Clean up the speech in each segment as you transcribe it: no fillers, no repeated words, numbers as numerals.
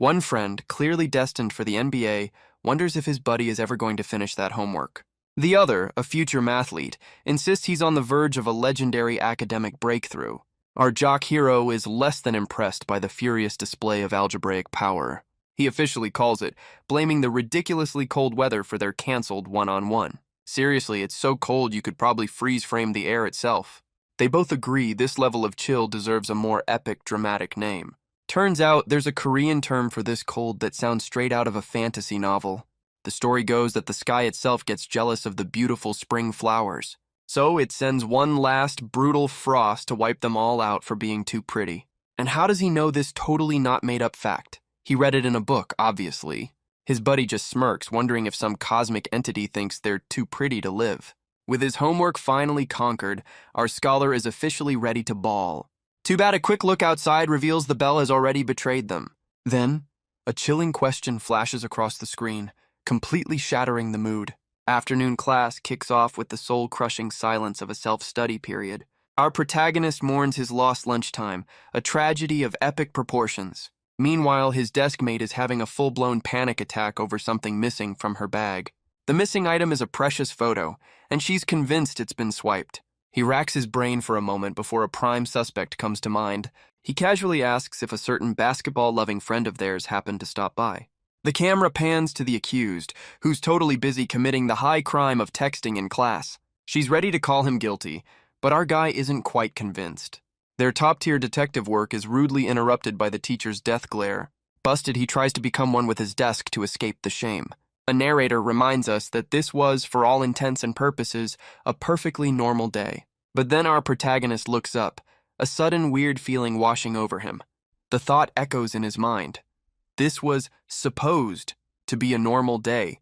One friend, clearly destined for the NBA, wonders if his buddy is ever going to finish that homework. The other, a future mathlete, insists he's on the verge of a legendary academic breakthrough. Our jock hero is less than impressed by the furious display of algebraic power. He officially calls it, blaming the ridiculously cold weather for their canceled one-on-one. Seriously, it's so cold you could probably freeze-frame the air itself. They both agree this level of chill deserves a more epic, dramatic name. Turns out there's a Korean term for this cold that sounds straight out of a fantasy novel. The story goes that the sky itself gets jealous of the beautiful spring flowers. So it sends one last brutal frost to wipe them all out for being too pretty. And how does he know this totally not made-up fact? He read it in a book, obviously. His buddy just smirks, wondering if some cosmic entity thinks they're too pretty to live. With his homework finally conquered, our scholar is officially ready to ball. Too bad a quick look outside reveals the bell has already betrayed them. Then, a chilling question flashes across the screen, completely shattering the mood. Afternoon class kicks off with the soul-crushing silence of a self-study period. Our protagonist mourns his lost lunchtime, a tragedy of epic proportions. Meanwhile, his desk mate is having a full-blown panic attack over something missing from her bag. The missing item is a precious photo, and she's convinced it's been swiped. He racks his brain for a moment before a prime suspect comes to mind. He casually asks if a certain basketball-loving friend of theirs happened to stop by. The camera pans to the accused, who's totally busy committing the high crime of texting in class. She's ready to call him guilty, but our guy isn't quite convinced. Their top-tier detective work is rudely interrupted by the teacher's death glare. Busted, he tries to become one with his desk to escape the shame. A narrator reminds us that this was, for all intents and purposes, a perfectly normal day. But then our protagonist looks up, a sudden weird feeling washing over him. The thought echoes in his mind. This was supposed to be a normal day.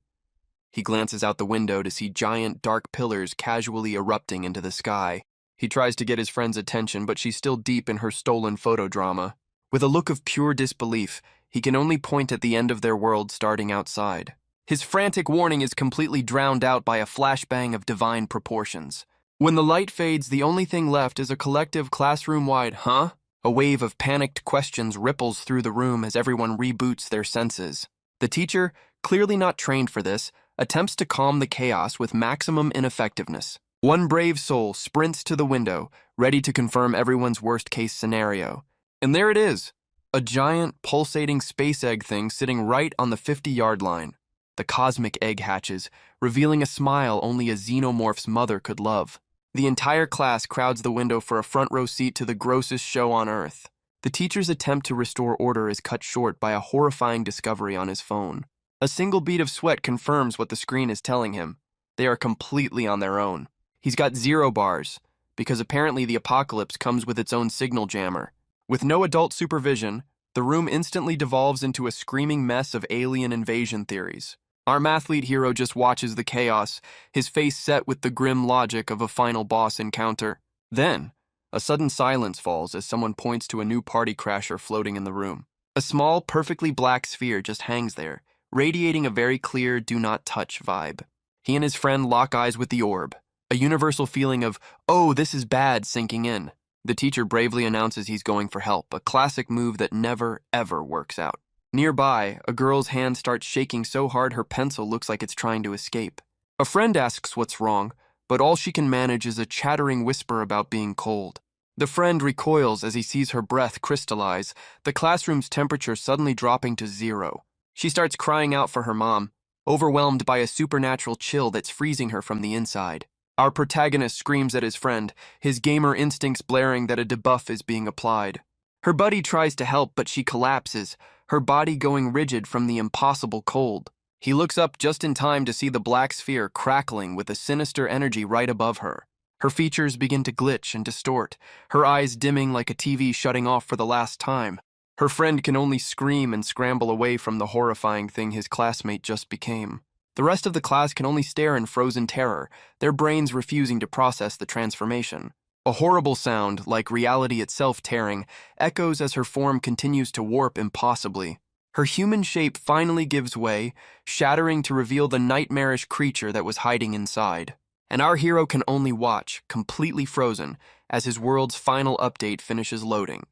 He glances out the window to see giant dark pillars casually erupting into the sky. He tries to get his friend's attention, but she's still deep in her stolen photo drama. With a look of pure disbelief, he can only point at the end of their world starting outside. His frantic warning is completely drowned out by a flashbang of divine proportions. When the light fades, the only thing left is a collective classroom-wide, "Huh?" A wave of panicked questions ripples through the room as everyone reboots their senses. The teacher, clearly not trained for this, attempts to calm the chaos with maximum ineffectiveness. One brave soul sprints to the window, ready to confirm everyone's worst-case scenario. And there it is, a giant, pulsating space egg thing sitting right on the 50-yard line. The cosmic egg hatches, revealing a smile only a xenomorph's mother could love. The entire class crowds the window for a front-row seat to the grossest show on Earth. The teacher's attempt to restore order is cut short by a horrifying discovery on his phone. A single bead of sweat confirms what the screen is telling him. They are completely on their own. He's got 0 bars, because apparently the apocalypse comes with its own signal jammer. With no adult supervision, the room instantly devolves into a screaming mess of alien invasion theories. Our mathlete hero just watches the chaos, his face set with the grim logic of a final boss encounter. Then, a sudden silence falls as someone points to a new party crasher floating in the room. A small, perfectly black sphere just hangs there, radiating a very clear do not touch vibe. He and his friend lock eyes with the orb, a universal feeling of, "Oh, this is bad," sinking in. The teacher bravely announces he's going for help, a classic move that never, ever works out. Nearby, a girl's hand starts shaking so hard her pencil looks like it's trying to escape. A friend asks what's wrong, but all she can manage is a chattering whisper about being cold. The friend recoils as he sees her breath crystallize, the classroom's temperature suddenly dropping to 0. She starts crying out for her mom, overwhelmed by a supernatural chill that's freezing her from the inside. Our protagonist screams at his friend, his gamer instincts blaring that a debuff is being applied. Her buddy tries to help, but she collapses, her body going rigid from the impossible cold. He looks up just in time to see the black sphere crackling with a sinister energy right above her. Her features begin to glitch and distort, her eyes dimming like a TV shutting off for the last time. Her friend can only scream and scramble away from the horrifying thing his classmate just became. The rest of the class can only stare in frozen terror, their brains refusing to process the transformation. A horrible sound, like reality itself tearing, echoes as her form continues to warp impossibly. Her human shape finally gives way, shattering to reveal the nightmarish creature that was hiding inside. And our hero can only watch, completely frozen, as his world's final update finishes loading.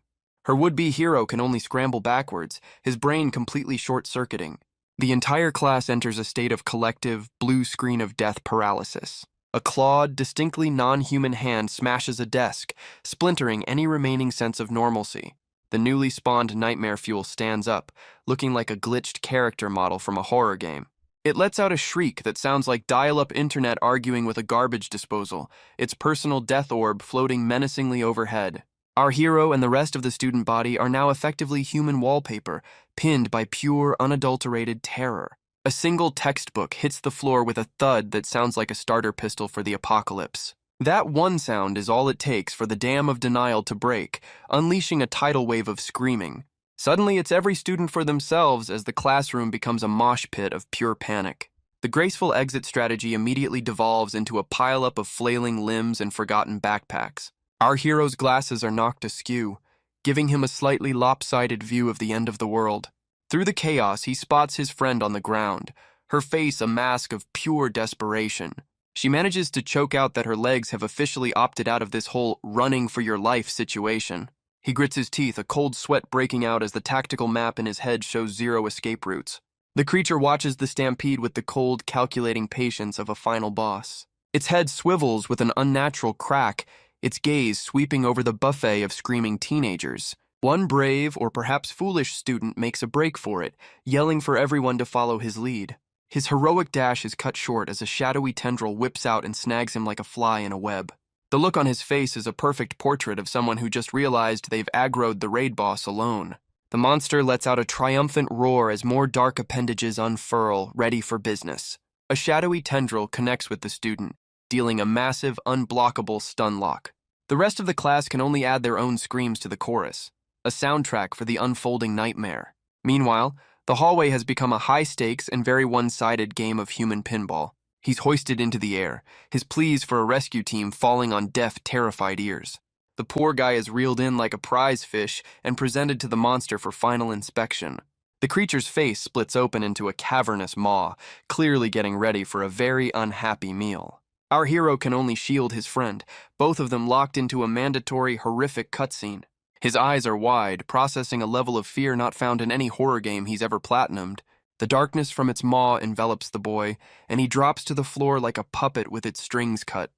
Her would-be hero can only scramble backwards, his brain completely short-circuiting. The entire class enters a state of collective, blue screen of death paralysis. A clawed, distinctly non-human hand smashes a desk, splintering any remaining sense of normalcy. The newly spawned nightmare fuel stands up, looking like a glitched character model from a horror game. It lets out a shriek that sounds like dial-up internet arguing with a garbage disposal, its personal death orb floating menacingly overhead. Our hero and the rest of the student body are now effectively human wallpaper, pinned by pure, unadulterated terror. A single textbook hits the floor with a thud that sounds like a starter pistol for the apocalypse. That one sound is all it takes for the dam of denial to break, unleashing a tidal wave of screaming. Suddenly, it's every student for themselves as the classroom becomes a mosh pit of pure panic. The graceful exit strategy immediately devolves into a pileup of flailing limbs and forgotten backpacks. Our hero's glasses are knocked askew, giving him a slightly lopsided view of the end of the world. Through the chaos, he spots his friend on the ground, her face a mask of pure desperation. She manages to choke out that her legs have officially opted out of this whole running for your life situation. He grits his teeth, a cold sweat breaking out as the tactical map in his head shows 0 escape routes. The creature watches the stampede with the cold, calculating patience of a final boss. Its head swivels with an unnatural crack, its gaze sweeping over the buffet of screaming teenagers. One brave or perhaps foolish student makes a break for it, yelling for everyone to follow his lead. His heroic dash is cut short as a shadowy tendril whips out and snags him like a fly in a web. The look on his face is a perfect portrait of someone who just realized they've aggroed the raid boss alone. The monster lets out a triumphant roar as more dark appendages unfurl, ready for business. A shadowy tendril connects with the student, dealing a massive, unblockable stun lock. The rest of the class can only add their own screams to the chorus, a soundtrack for the unfolding nightmare. Meanwhile, the hallway has become a high-stakes and very one-sided game of human pinball. He's hoisted into the air, his pleas for a rescue team falling on deaf, terrified ears. The poor guy is reeled in like a prize fish and presented to the monster for final inspection. The creature's face splits open into a cavernous maw, clearly getting ready for a very unhappy meal. Our hero can only shield his friend, both of them locked into a mandatory, horrific cutscene. His eyes are wide, processing a level of fear not found in any horror game he's ever platinumed. The darkness from its maw envelops the boy, and he drops to the floor like a puppet with its strings cut.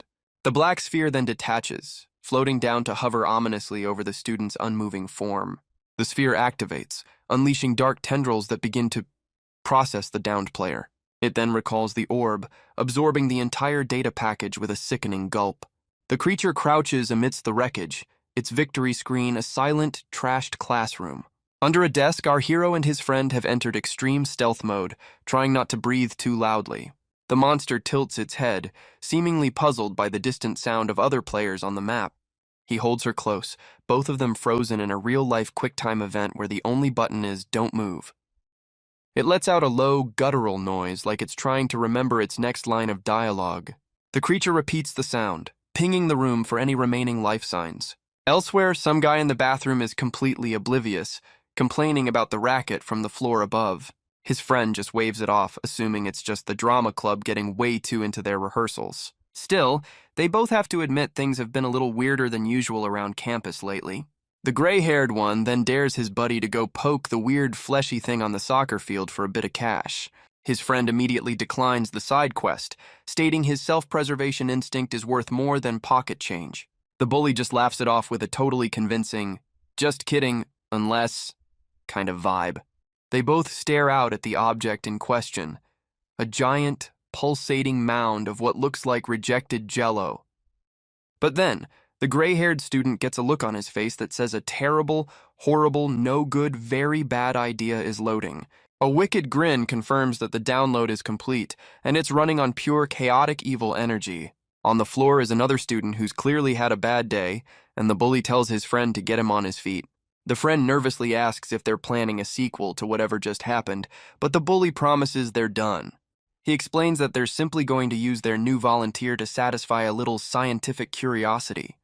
The black sphere then detaches, floating down to hover ominously over the student's unmoving form. The sphere activates, unleashing dark tendrils that begin to process the downed player. It then recalls the orb, absorbing the entire data package with a sickening gulp. The creature crouches amidst the wreckage, its victory screen a silent, trashed classroom. Under a desk, our hero and his friend have entered extreme stealth mode, trying not to breathe too loudly. The monster tilts its head, seemingly puzzled by the distant sound of other players on the map. He holds her close, both of them frozen in a real-life QuickTime event where the only button is "Don't move." It lets out a low, guttural noise like it's trying to remember its next line of dialogue. The creature repeats the sound, pinging the room for any remaining life signs. Elsewhere, some guy in the bathroom is completely oblivious, complaining about the racket from the floor above. His friend just waves it off, assuming it's just the drama club getting way too into their rehearsals. Still, they both have to admit things have been a little weirder than usual around campus lately. The gray-haired one then dares his buddy to go poke the weird fleshy thing on the soccer field for a bit of cash. His friend immediately declines the side quest, stating his self-preservation instinct is worth more than pocket change. The bully just laughs it off with a totally convincing, "Just kidding, unless" kind of vibe. They both stare out at the object in question, a giant, pulsating mound of what looks like rejected jello. But then, the gray-haired student gets a look on his face that says a terrible, horrible, no good, very bad idea is loading. A wicked grin confirms that the download is complete, and it's running on pure chaotic evil energy. On the floor is another student who's clearly had a bad day, and the bully tells his friend to get him on his feet. The friend nervously asks if they're planning a sequel to whatever just happened, but the bully promises they're done. He explains that they're simply going to use their new volunteer to satisfy a little scientific curiosity.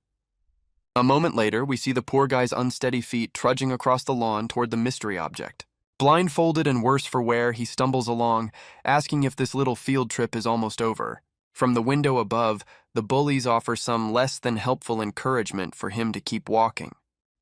A moment later, we see the poor guy's unsteady feet trudging across the lawn toward the mystery object. Blindfolded and worse for wear, he stumbles along, asking if this little field trip is almost over. From the window above, the bullies offer some less than helpful encouragement for him to keep walking.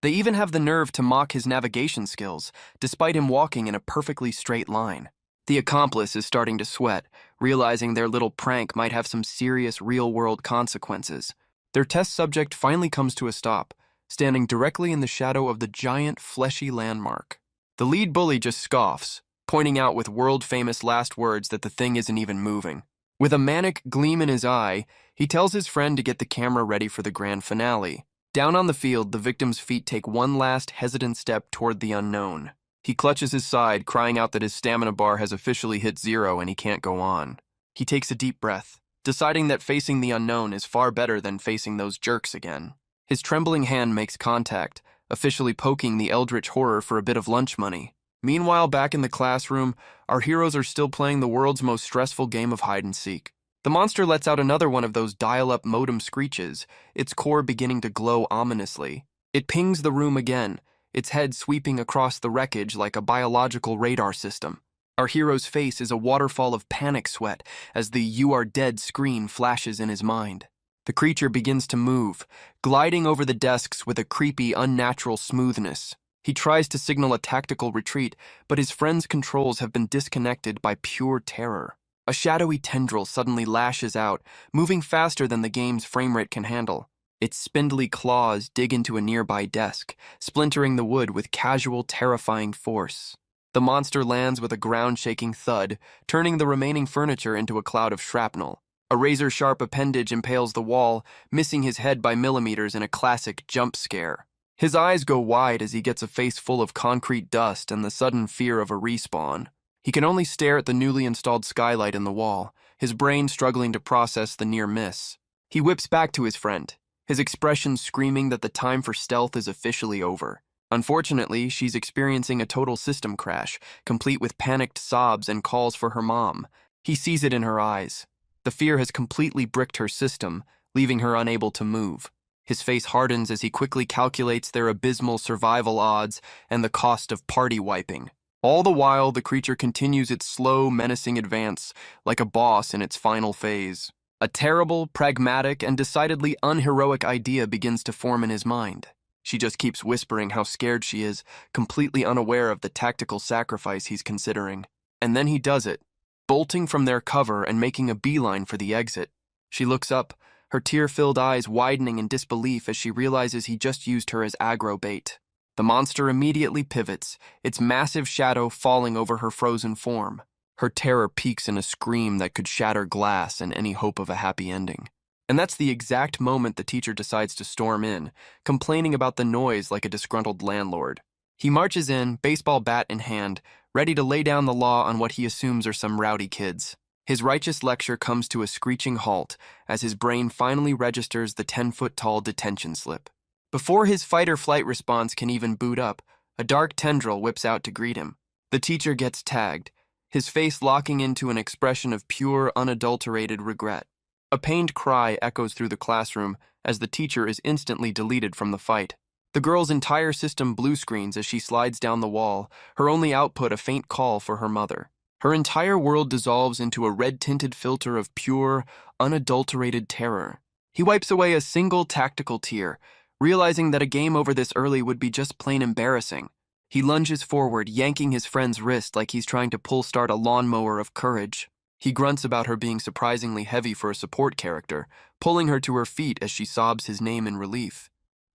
They even have the nerve to mock his navigation skills, despite him walking in a perfectly straight line. The accomplice is starting to sweat, realizing their little prank might have some serious real-world consequences. Their test subject finally comes to a stop, standing directly in the shadow of the giant, fleshy landmark. The lead bully just scoffs, pointing out with world-famous last words that the thing isn't even moving. With a manic gleam in his eye, he tells his friend to get the camera ready for the grand finale. Down on the field, the victim's feet take one last hesitant step toward the unknown. He clutches his side, crying out that his stamina bar has officially hit 0 and he can't go on. He takes a deep breath, deciding that facing the unknown is far better than facing those jerks again. His trembling hand makes contact, officially poking the eldritch horror for a bit of lunch money. Meanwhile, back in the classroom, our heroes are still playing the world's most stressful game of hide-and-seek. The monster lets out another one of those dial-up modem screeches, its core beginning to glow ominously. It pings the room again, its head sweeping across the wreckage like a biological radar system. Our hero's face is a waterfall of panic sweat as the "you are dead" screen flashes in his mind. The creature begins to move, gliding over the desks with a creepy, unnatural smoothness. He tries to signal a tactical retreat, but his friend's controls have been disconnected by pure terror. A shadowy tendril suddenly lashes out, moving faster than the game's frame rate can handle. Its spindly claws dig into a nearby desk, splintering the wood with casual, terrifying force. The monster lands with a ground-shaking thud, turning the remaining furniture into a cloud of shrapnel. A razor-sharp appendage impales the wall, missing his head by millimeters in a classic jump scare. His eyes go wide as he gets a face full of concrete dust and the sudden fear of a respawn. He can only stare at the newly installed skylight in the wall, his brain struggling to process the near miss. He whips back to his friend, his expression screaming that the time for stealth is officially over. Unfortunately, she's experiencing a total system crash, complete with panicked sobs and calls for her mom. He sees it in her eyes. The fear has completely bricked her system, leaving her unable to move. His face hardens as he quickly calculates their abysmal survival odds and the cost of party wiping. All the while, the creature continues its slow, menacing advance, like a boss in its final phase. A terrible, pragmatic, and decidedly unheroic idea begins to form in his mind. She just keeps whispering how scared she is, completely unaware of the tactical sacrifice he's considering. And then he does it, bolting from their cover and making a beeline for the exit. She looks up, her tear-filled eyes widening in disbelief as she realizes he just used her as aggro bait. The monster immediately pivots, its massive shadow falling over her frozen form. Her terror peaks in a scream that could shatter glass and any hope of a happy ending. And that's the exact moment the teacher decides to storm in, complaining about the noise like a disgruntled landlord. He marches in, baseball bat in hand, ready to lay down the law on what he assumes are some rowdy kids. His righteous lecture comes to a screeching halt as his brain finally registers the 10-foot-tall detention slip. Before his fight-or-flight response can even boot up, a dark tendril whips out to greet him. The teacher gets tagged, his face locking into an expression of pure, unadulterated regret. A pained cry echoes through the classroom as the teacher is instantly deleted from the fight. The girl's entire system blue screens as she slides down the wall, her only output a faint call for her mother. Her entire world dissolves into a red-tinted filter of pure, unadulterated terror. He wipes away a single tactical tear, realizing that a game over this early would be just plain embarrassing. He lunges forward, yanking his friend's wrist like he's trying to pull-start a lawnmower of courage. He grunts about her being surprisingly heavy for a support character, pulling her to her feet as she sobs his name in relief.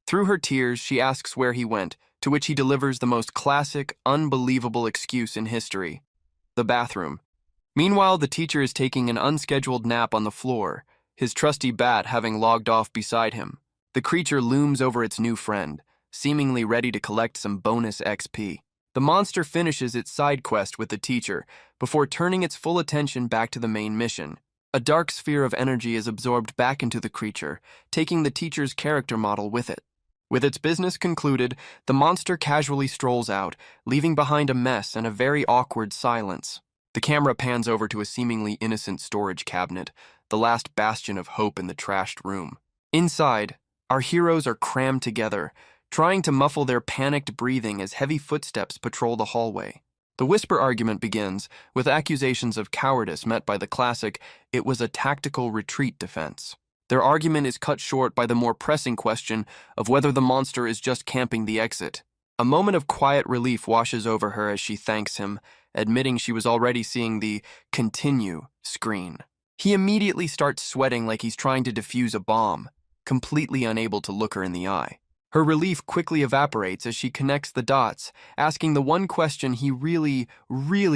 Through her tears, she asks where he went, to which he delivers the most classic, unbelievable excuse in history: the bathroom. Meanwhile, the teacher is taking an unscheduled nap on the floor, his trusty bat having logged off beside him. The creature looms over its new friend, seemingly ready to collect some bonus XP. The monster finishes its side quest with the teacher before turning its full attention back to the main mission. A dark sphere of energy is absorbed back into the creature, taking the teacher's character model with it. With its business concluded, the monster casually strolls out, leaving behind a mess and a very awkward silence. The camera pans over to a seemingly innocent storage cabinet, the last bastion of hope in the trashed room. Inside, our heroes are crammed together, trying to muffle their panicked breathing as heavy footsteps patrol the hallway. The whisper argument begins with accusations of cowardice met by the classic "it was a tactical retreat" defense. Their argument is cut short by the more pressing question of whether the monster is just camping the exit. A moment of quiet relief washes over her as she thanks him, admitting she was already seeing the "continue" screen. He immediately starts sweating like he's trying to defuse a bomb, completely unable to look her in the eye. Her relief quickly evaporates as she connects the dots, asking the one question he really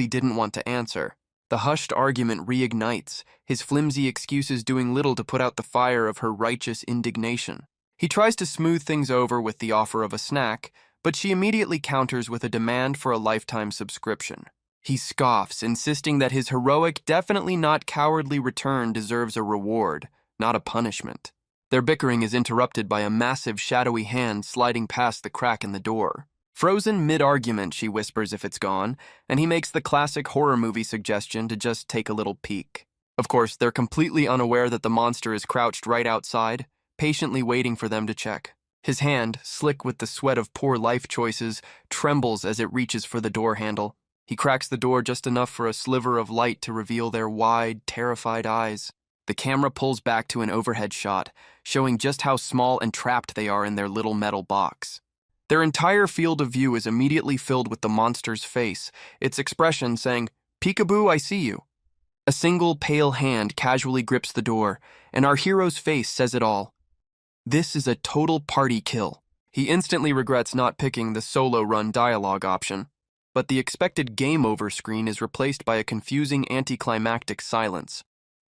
didn't want to answer. The hushed argument reignites, his flimsy excuses doing little to put out the fire of her righteous indignation. He tries to smooth things over with the offer of a snack, but she immediately counters with a demand for a lifetime subscription. He scoffs, insisting that his heroic, definitely not cowardly return deserves a reward, not a punishment. Their bickering is interrupted by a massive, shadowy hand sliding past the crack in the door. Frozen mid-argument, she whispers if it's gone, and he makes the classic horror movie suggestion to just take a little peek. Of course, they're completely unaware that the monster is crouched right outside, patiently waiting for them to check. His hand, slick with the sweat of poor life choices, trembles as it reaches for the door handle. He cracks the door just enough for a sliver of light to reveal their wide, terrified eyes. The camera pulls back to an overhead shot, showing just how small and trapped they are in their little metal box. Their entire field of view is immediately filled with the monster's face, its expression saying, "Peekaboo, I see you." A single pale hand casually grips the door, and our hero's face says it all. This is a total party kill. He instantly regrets not picking the solo-run dialogue option, but the expected game over screen is replaced by a confusing anticlimactic silence.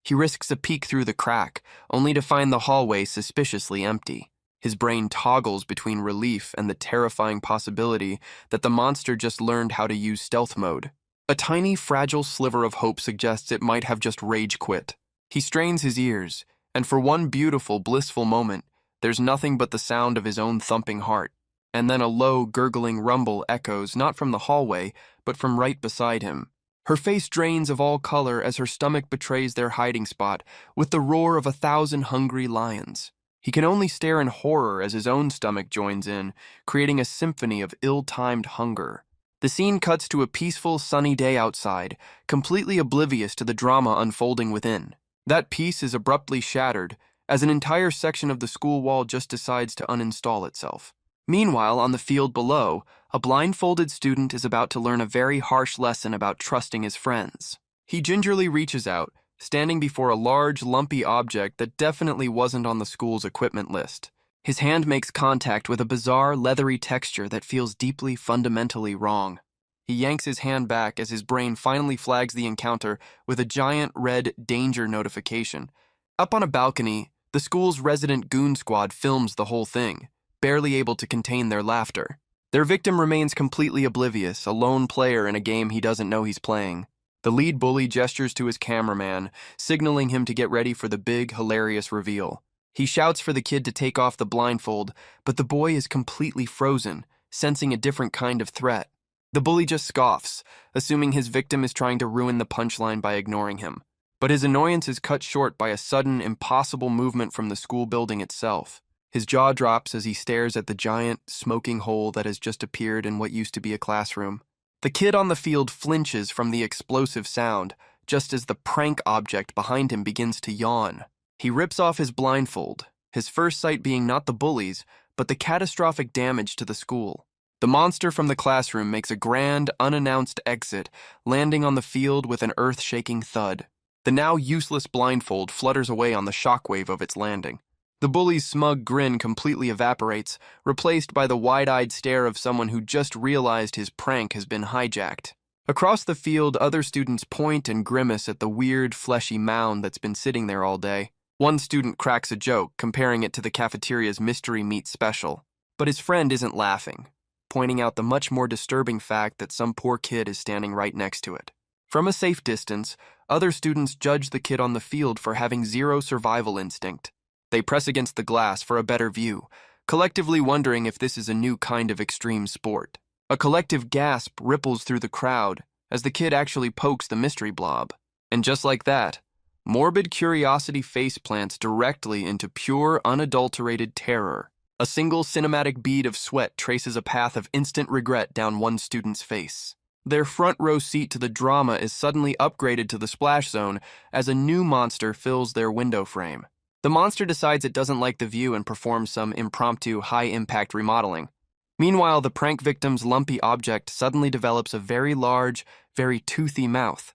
He risks a peek through the crack, only to find the hallway suspiciously empty. His brain toggles between relief and the terrifying possibility that the monster just learned how to use stealth mode. A tiny, fragile sliver of hope suggests it might have just rage quit. He strains his ears, and for one beautiful, blissful moment, there's nothing but the sound of his own thumping heart. And then a low, gurgling rumble echoes not from the hallway, but from right beside him. Her face drains of all color as her stomach betrays their hiding spot with the roar of 1,000 hungry lions. He can only stare in horror as his own stomach joins in, creating a symphony of ill-timed hunger. The scene cuts to a peaceful, sunny day outside, completely oblivious to the drama unfolding within. That peace is abruptly shattered as an entire section of the school wall just decides to uninstall itself. Meanwhile, on the field below, a blindfolded student is about to learn a very harsh lesson about trusting his friends. He gingerly reaches out, standing before a large, lumpy object that definitely wasn't on the school's equipment list. His hand makes contact with a bizarre, leathery texture that feels deeply, fundamentally wrong. He yanks his hand back as his brain finally flags the encounter with a giant red danger notification. Up on a balcony, the school's resident goon squad films the whole thing, barely able to contain their laughter. Their victim remains completely oblivious, a lone player in a game he doesn't know he's playing. The lead bully gestures to his cameraman, signaling him to get ready for the big, hilarious reveal. He shouts for the kid to take off the blindfold, but the boy is completely frozen, sensing a different kind of threat. The bully just scoffs, assuming his victim is trying to ruin the punchline by ignoring him. But his annoyance is cut short by a sudden, impossible movement from the school building itself. His jaw drops as he stares at the giant, smoking hole that has just appeared in what used to be a classroom. The kid on the field flinches from the explosive sound, just as the prank object behind him begins to yawn. He rips off his blindfold, his first sight being not the bullies, but the catastrophic damage to the school. The monster from the classroom makes a grand, unannounced exit, landing on the field with an earth-shaking thud. The now useless blindfold flutters away on the shockwave of its landing. The bully's smug grin completely evaporates, replaced by the wide-eyed stare of someone who just realized his prank has been hijacked. Across the field, other students point and grimace at the weird, fleshy mound that's been sitting there all day. One student cracks a joke, comparing it to the cafeteria's mystery meat special. But his friend isn't laughing, pointing out the much more disturbing fact that some poor kid is standing right next to it. From a safe distance, other students judge the kid on the field for having zero survival instinct. They press against the glass for a better view, collectively wondering if this is a new kind of extreme sport. A collective gasp ripples through the crowd as the kid actually pokes the mystery blob. And just like that, morbid curiosity faceplants directly into pure, unadulterated terror. A single cinematic bead of sweat traces a path of instant regret down one student's face. Their front row seat to the drama is suddenly upgraded to the splash zone as a new monster fills their window frame. The monster decides it doesn't like the view and performs some impromptu, high-impact remodeling. Meanwhile, the prank victim's lumpy object suddenly develops a very large, very toothy mouth.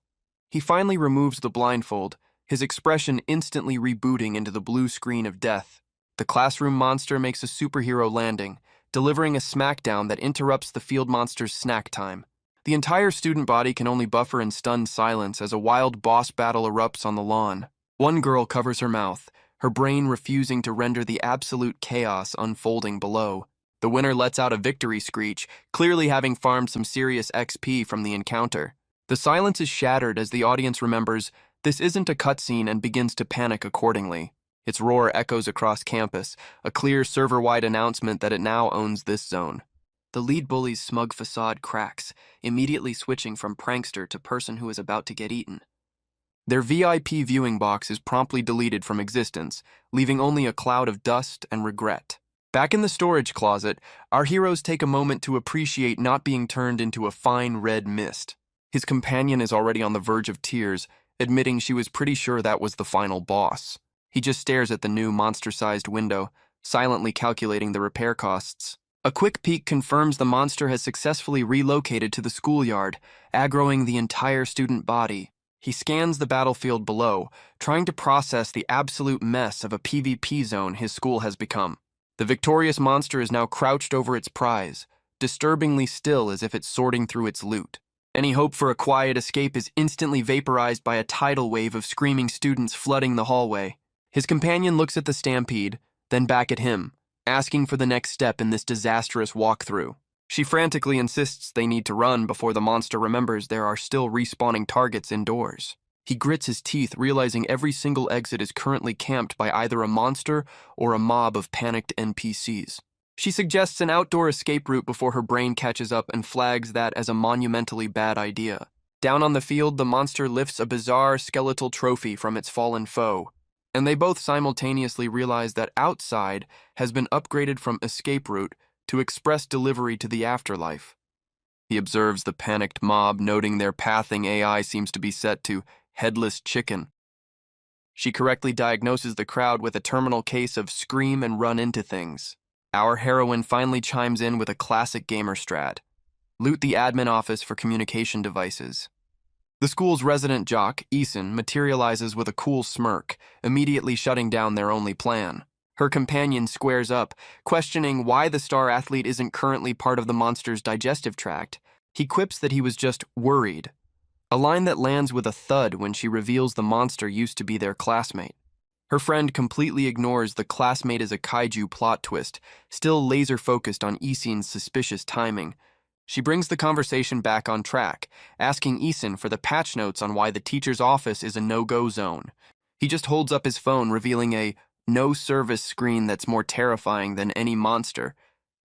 He finally removes the blindfold, his expression instantly rebooting into the blue screen of death. The classroom monster makes a superhero landing, delivering a smackdown that interrupts the field monster's snack time. The entire student body can only buffer in stunned silence as a wild boss battle erupts on the lawn. One girl covers her mouth, her brain refusing to render the absolute chaos unfolding below. The winner lets out a victory screech, clearly having farmed some serious XP from the encounter. The silence is shattered as the audience remembers this isn't a cutscene and begins to panic accordingly. Its roar echoes across campus, a clear server-wide announcement that it now owns this zone. The lead bully's smug facade cracks, immediately switching from prankster to person who is about to get eaten. Their VIP viewing box is promptly deleted from existence, leaving only a cloud of dust and regret. Back in the storage closet, our heroes take a moment to appreciate not being turned into a fine red mist. His companion is already on the verge of tears, admitting she was pretty sure that was the final boss. He just stares at the new monster-sized window, silently calculating the repair costs. A quick peek confirms the monster has successfully relocated to the schoolyard, aggroing the entire student body. He scans the battlefield below, trying to process the absolute mess of a PvP zone his school has become. The victorious monster is now crouched over its prize, disturbingly still as if it's sorting through its loot. Any hope for a quiet escape is instantly vaporized by a tidal wave of screaming students flooding the hallway. His companion looks at the stampede, then back at him, asking for the next step in this disastrous walkthrough. She frantically insists they need to run before the monster remembers there are still respawning targets indoors. He grits his teeth, realizing every single exit is currently camped by either a monster or a mob of panicked NPCs. She suggests an outdoor escape route before her brain catches up and flags that as a monumentally bad idea. Down on the field, the monster lifts a bizarre skeletal trophy from its fallen foe, and they both simultaneously realize that outside has been upgraded from escape route to express delivery to the afterlife. He observes the panicked mob, noting their pathing AI seems to be set to headless chicken. She correctly diagnoses the crowd with a terminal case of scream and run into things. Our heroine finally chimes in with a classic gamer strat: loot the admin office for communication devices. The school's resident jock, Eason, materializes with a cool smirk, immediately shutting down their only plan. Her companion squares up, questioning why the star athlete isn't currently part of the monster's digestive tract. He quips that he was just worried, a line that lands with a thud when she reveals the monster used to be their classmate. Her friend completely ignores the classmate is a kaiju plot twist, still laser-focused on Eason's suspicious timing. She brings the conversation back on track, asking Eason for the patch notes on why the teacher's office is a no-go zone. He just holds up his phone, revealing a no-service screen that's more terrifying than any monster.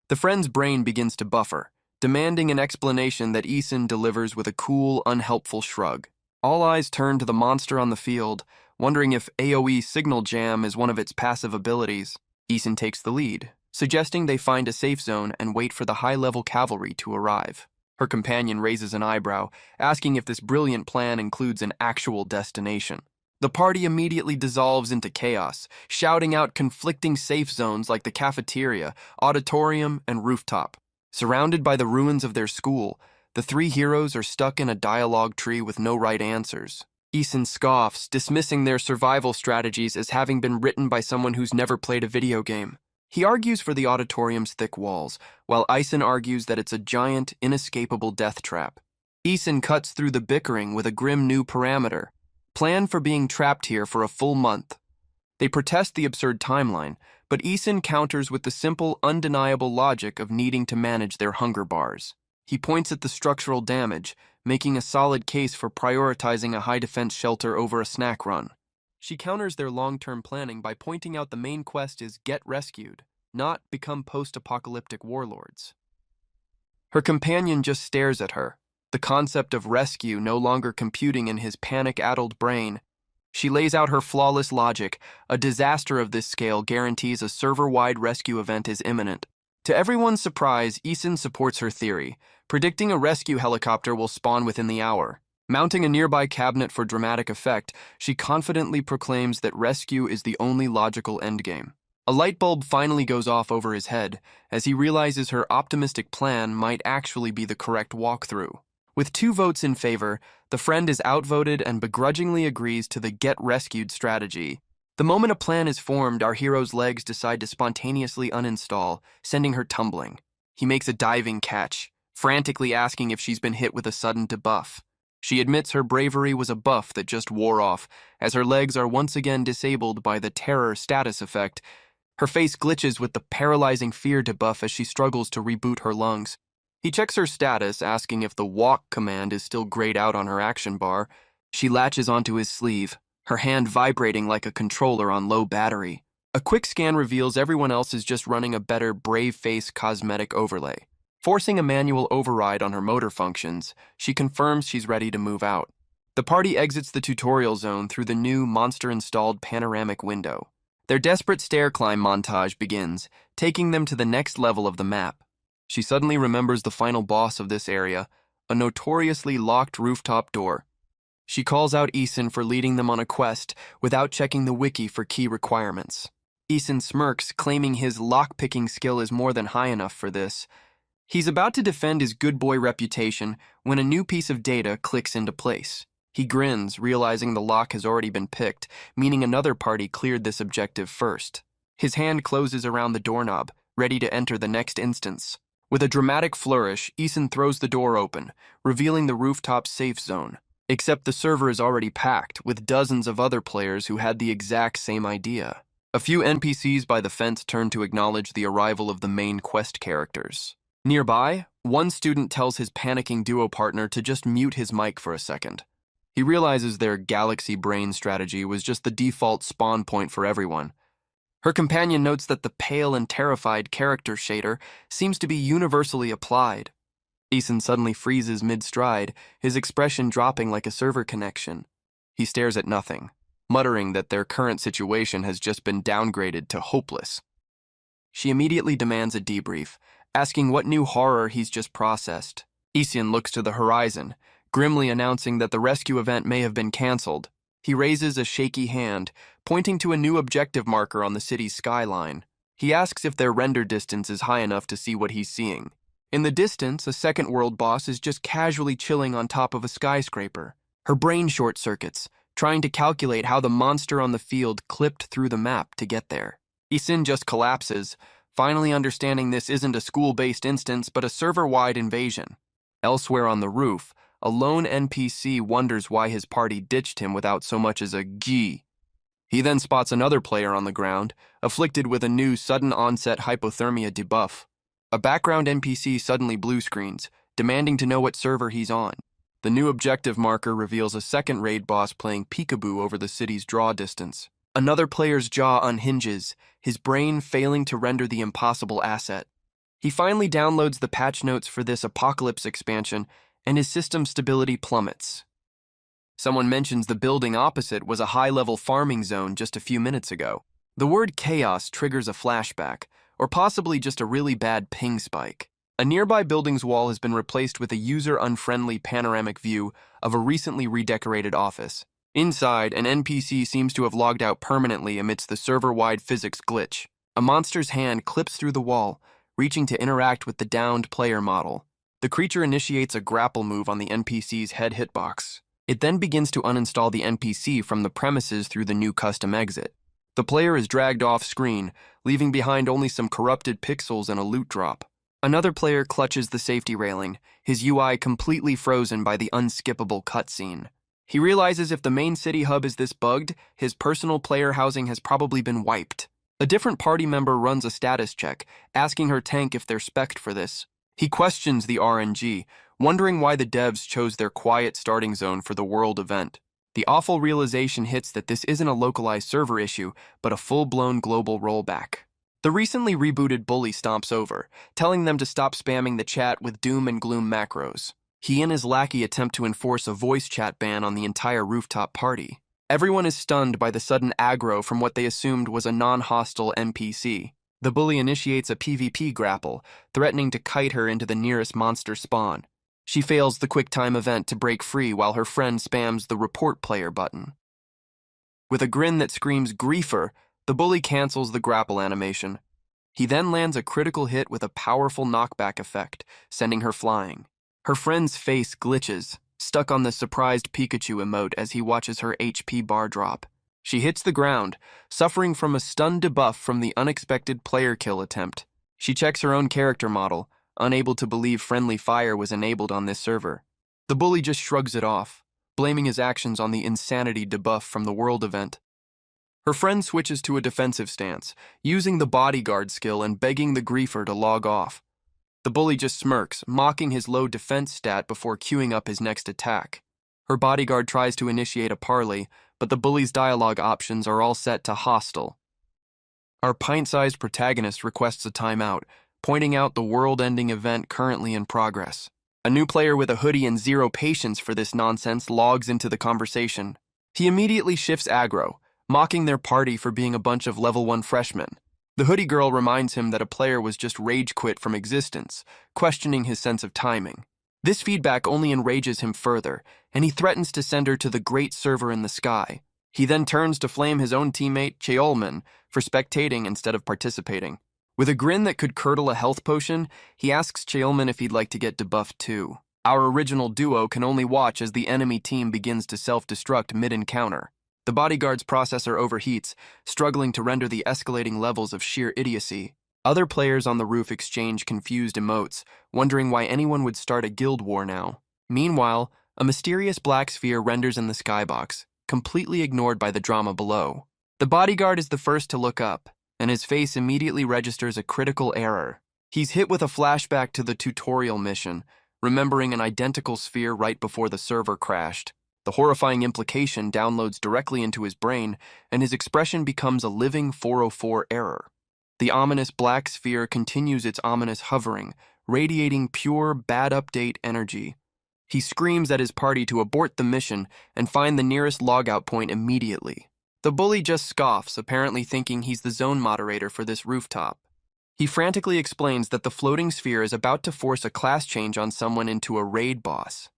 The friend's brain begins to buffer, demanding an explanation that Eason delivers with a cool, unhelpful shrug. All eyes turn to the monster on the field, wondering if AoE Signal Jam is one of its passive abilities. Eason takes the lead, suggesting they find a safe zone and wait for the high-level cavalry to arrive. Her companion raises an eyebrow, asking if this brilliant plan includes an actual destination. The party immediately dissolves into chaos, shouting out conflicting safe zones like the cafeteria, auditorium, and rooftop. Surrounded by the ruins of their school, the three heroes are stuck in a dialogue tree with no right answers. Eason scoffs, dismissing their survival strategies as having been written by someone who's never played a video game. He argues for the auditorium's thick walls, while Eason argues that it's a giant, inescapable death trap. Eason cuts through the bickering with a grim new parameter: plan for being trapped here for a full month. They protest the absurd timeline, but Eason counters with the simple, undeniable logic of needing to manage their hunger bars. He points at the structural damage, making a solid case for prioritizing a high-defense shelter over a snack run. She counters their long-term planning by pointing out the main quest is get rescued, not become post-apocalyptic warlords. Her companion just stares at her, the concept of rescue no longer computing in his panic-addled brain. She lays out her flawless logic: a disaster of this scale guarantees a server-wide rescue event is imminent. To everyone's surprise, Eason supports her theory, predicting a rescue helicopter will spawn within the hour. Mounting a nearby cabinet for dramatic effect, she confidently proclaims that rescue is the only logical endgame. A light bulb finally goes off over his head as he realizes her optimistic plan might actually be the correct walkthrough. With 2 votes in favor, the friend is outvoted and begrudgingly agrees to the get rescued strategy. The moment a plan is formed, our hero's legs decide to spontaneously uninstall, sending her tumbling. He makes a diving catch, frantically asking if she's been hit with a sudden debuff. She admits her bravery was a buff that just wore off, as her legs are once again disabled by the terror status effect. Her face glitches with the paralyzing fear debuff as she struggles to reboot her lungs. He checks her status, asking if the walk command is still grayed out on her action bar. She latches onto his sleeve, her hand vibrating like a controller on low battery. A quick scan reveals everyone else is just running a better brave face cosmetic overlay. Forcing a manual override on her motor functions, she confirms she's ready to move out. The party exits the tutorial zone through the new monster-installed panoramic window. Their desperate stair climb montage begins, taking them to the next level of the map. She suddenly remembers the final boss of this area, a notoriously locked rooftop door. She calls out Eason for leading them on a quest without checking the wiki for key requirements. Eason smirks, claiming his lock-picking skill is more than high enough for this. He's about to defend his good boy reputation when a new piece of data clicks into place. He grins, realizing the lock has already been picked, meaning another party cleared this objective first. His hand closes around the doorknob, ready to enter the next instance. With a dramatic flourish, Eason throws the door open, revealing the rooftop safe zone. Except the server is already packed, with dozens of other players who had the exact same idea. A few NPCs by the fence turn to acknowledge the arrival of the main quest characters. Nearby, one student tells his panicking duo partner to just mute his mic for a second. He realizes their galaxy brain strategy was just the default spawn point for everyone. Her companion notes that the pale and terrified character shader seems to be universally applied. Eason suddenly freezes mid-stride, his expression dropping like a server connection. He stares at nothing, muttering that their current situation has just been downgraded to hopeless. She immediately demands a debrief, asking what new horror he's just processed. Eason looks to the horizon, grimly announcing that the rescue event may have been canceled. He raises a shaky hand, pointing to a new objective marker on the city's skyline. He asks if their render distance is high enough to see what he's seeing. In the distance, a second world boss is just casually chilling on top of a skyscraper. Her brain short circuits, trying to calculate how the monster on the field clipped through the map to get there. Eason just collapses, finally understanding this isn't a school-based instance but a server-wide invasion. Elsewhere on the roof, a lone NPC wonders why his party ditched him without so much as a "gee." He then spots another player on the ground, afflicted with a new sudden-onset hypothermia debuff. A background NPC suddenly blue screens, demanding to know what server he's on. The new objective marker reveals a second raid boss playing peekaboo over the city's draw distance. Another player's jaw unhinges, his brain failing to render the impossible asset. He finally downloads the patch notes for this Apocalypse expansion, and his system stability plummets. Someone mentions the building opposite was a high-level farming zone just a few minutes ago. The word chaos triggers a flashback, or possibly just a really bad ping spike. A nearby building's wall has been replaced with a user-unfriendly panoramic view of a recently redecorated office. Inside, an NPC seems to have logged out permanently amidst the server-wide physics glitch. A monster's hand clips through the wall, reaching to interact with the downed player model. The creature initiates a grapple move on the NPC's head hitbox. It then begins to uninstall the NPC from the premises through the new custom exit. The player is dragged off screen, leaving behind only some corrupted pixels and a loot drop. Another player clutches the safety railing, his UI completely frozen by the unskippable cutscene. He realizes if the main city hub is this bugged, his personal player housing has probably been wiped. A different party member runs a status check, asking her tank if they're spec'd for this. He questions the RNG, wondering why the devs chose their quiet starting zone for the world event. The awful realization hits that this isn't a localized server issue, but a full-blown global rollback. The recently rebooted bully stomps over, telling them to stop spamming the chat with doom and gloom macros. He and his lackey attempt to enforce a voice chat ban on the entire rooftop party. Everyone is stunned by the sudden aggro from what they assumed was a non-hostile NPC. The bully initiates a PvP grapple, threatening to kite her into the nearest monster spawn. She fails the QuickTime event to break free while her friend spams the report player button. With a grin that screams griefer, the bully cancels the grapple animation. He then lands a critical hit with a powerful knockback effect, sending her flying. Her friend's face glitches, stuck on the surprised Pikachu emote as he watches her HP bar drop. She hits the ground, suffering from a stun debuff from the unexpected player kill attempt. She checks her own character model, unable to believe friendly fire was enabled on this server. The bully just shrugs it off, blaming his actions on the insanity debuff from the world event. Her friend switches to a defensive stance, using the bodyguard skill and begging the griefer to log off. The bully just smirks, mocking his low defense stat before queuing up his next attack. Her bodyguard tries to initiate a parley, but the bully's dialogue options are all set to hostile. Our pint-sized protagonist requests a timeout, pointing out the world-ending event currently in progress. A new player with a hoodie and zero patience for this nonsense logs into the conversation. He immediately shifts aggro, mocking their party for being a bunch of level 1 freshmen. The hoodie girl reminds him that a player was just rage quit from existence, questioning his sense of timing. This feedback only enrages him further, and he threatens to send her to the great server in the sky. He then turns to flame his own teammate, Cheolman, for spectating instead of participating. With a grin that could curdle a health potion, he asks Cheolman if he'd like to get debuffed too. Our original duo can only watch as the enemy team begins to self-destruct mid-encounter. The bodyguard's processor overheats, struggling to render the escalating levels of sheer idiocy. Other players on the roof exchange confused emotes, wondering why anyone would start a guild war now. Meanwhile, a mysterious black sphere renders in the skybox, completely ignored by the drama below. The bodyguard is the first to look up, and his face immediately registers a critical error. He's hit with a flashback to the tutorial mission, remembering an identical sphere right before the server crashed. The horrifying implication downloads directly into his brain, and his expression becomes a living 404 error. The ominous black sphere continues its ominous hovering, radiating pure bad update energy. He screams at his party to abort the mission and find the nearest logout point immediately. The bully just scoffs, apparently thinking he's the zone moderator for this rooftop. He frantically explains that the floating sphere is about to force a class change on someone into a raid boss.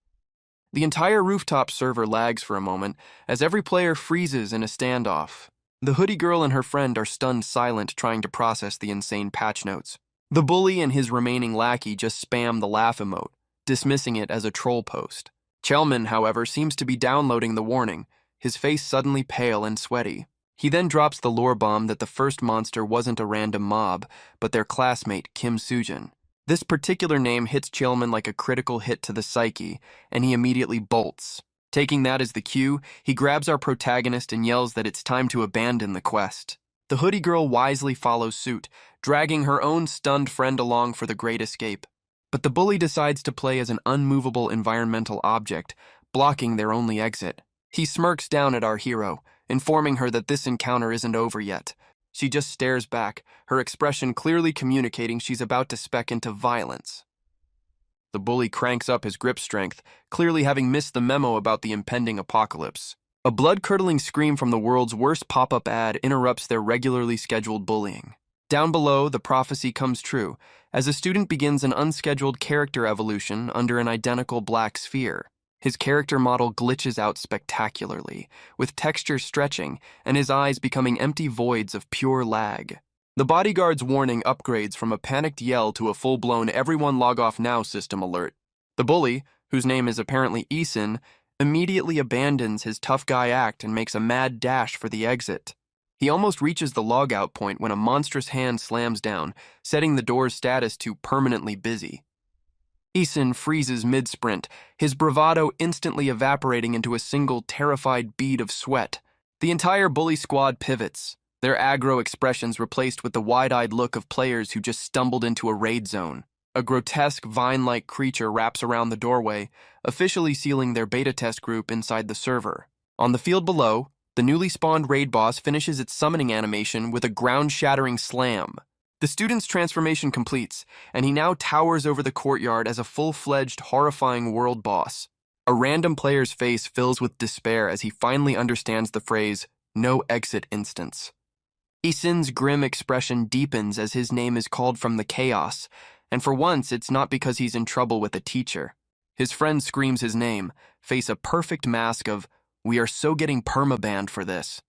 The entire rooftop server lags for a moment as every player freezes in a standoff. The hoodie girl and her friend are stunned silent, trying to process the insane patch notes. The bully and his remaining lackey just spam the laugh emote, dismissing it as a troll post. Chelman, however, seems to be downloading the warning, his face suddenly pale and sweaty. He then drops the lore bomb that the first monster wasn't a random mob, but their classmate, Kim Sujin. This particular name hits Chelman like a critical hit to the psyche, and he immediately bolts. Taking that as the cue, he grabs our protagonist and yells that it's time to abandon the quest. The hoodie girl wisely follows suit, dragging her own stunned friend along for the great escape. But the bully decides to play as an unmovable environmental object, blocking their only exit. He smirks down at our hero, informing her that this encounter isn't over yet. She just stares back, her expression clearly communicating she's about to spec into violence. The bully cranks up his grip strength, clearly having missed the memo about the impending apocalypse. A blood-curdling scream from the world's worst pop-up ad interrupts their regularly scheduled bullying. Down below, the prophecy comes true, as a student begins an unscheduled character evolution under an identical black sphere. His character model glitches out spectacularly, with texture stretching and his eyes becoming empty voids of pure lag. The bodyguard's warning upgrades from a panicked yell to a full-blown everyone log off now system alert. The bully, whose name is apparently Eason, immediately abandons his tough guy act and makes a mad dash for the exit. He almost reaches the logout point when a monstrous hand slams down, setting the door's status to permanently busy. Eason freezes mid-sprint, his bravado instantly evaporating into a single terrified bead of sweat. The entire bully squad pivots, their aggro expressions replaced with the wide-eyed look of players who just stumbled into a raid zone. A grotesque vine-like creature wraps around the doorway, officially sealing their beta test group inside the server. On the field below, the newly spawned raid boss finishes its summoning animation with a ground-shattering slam. The student's transformation completes, and he now towers over the courtyard as a full-fledged, horrifying world boss. A random player's face fills with despair as he finally understands the phrase, "no exit instance." Eason's grim expression deepens as his name is called from the chaos, and for once it's not because he's in trouble with a teacher. His friend screams his name, face a perfect mask of, "We are so getting permabanned for this."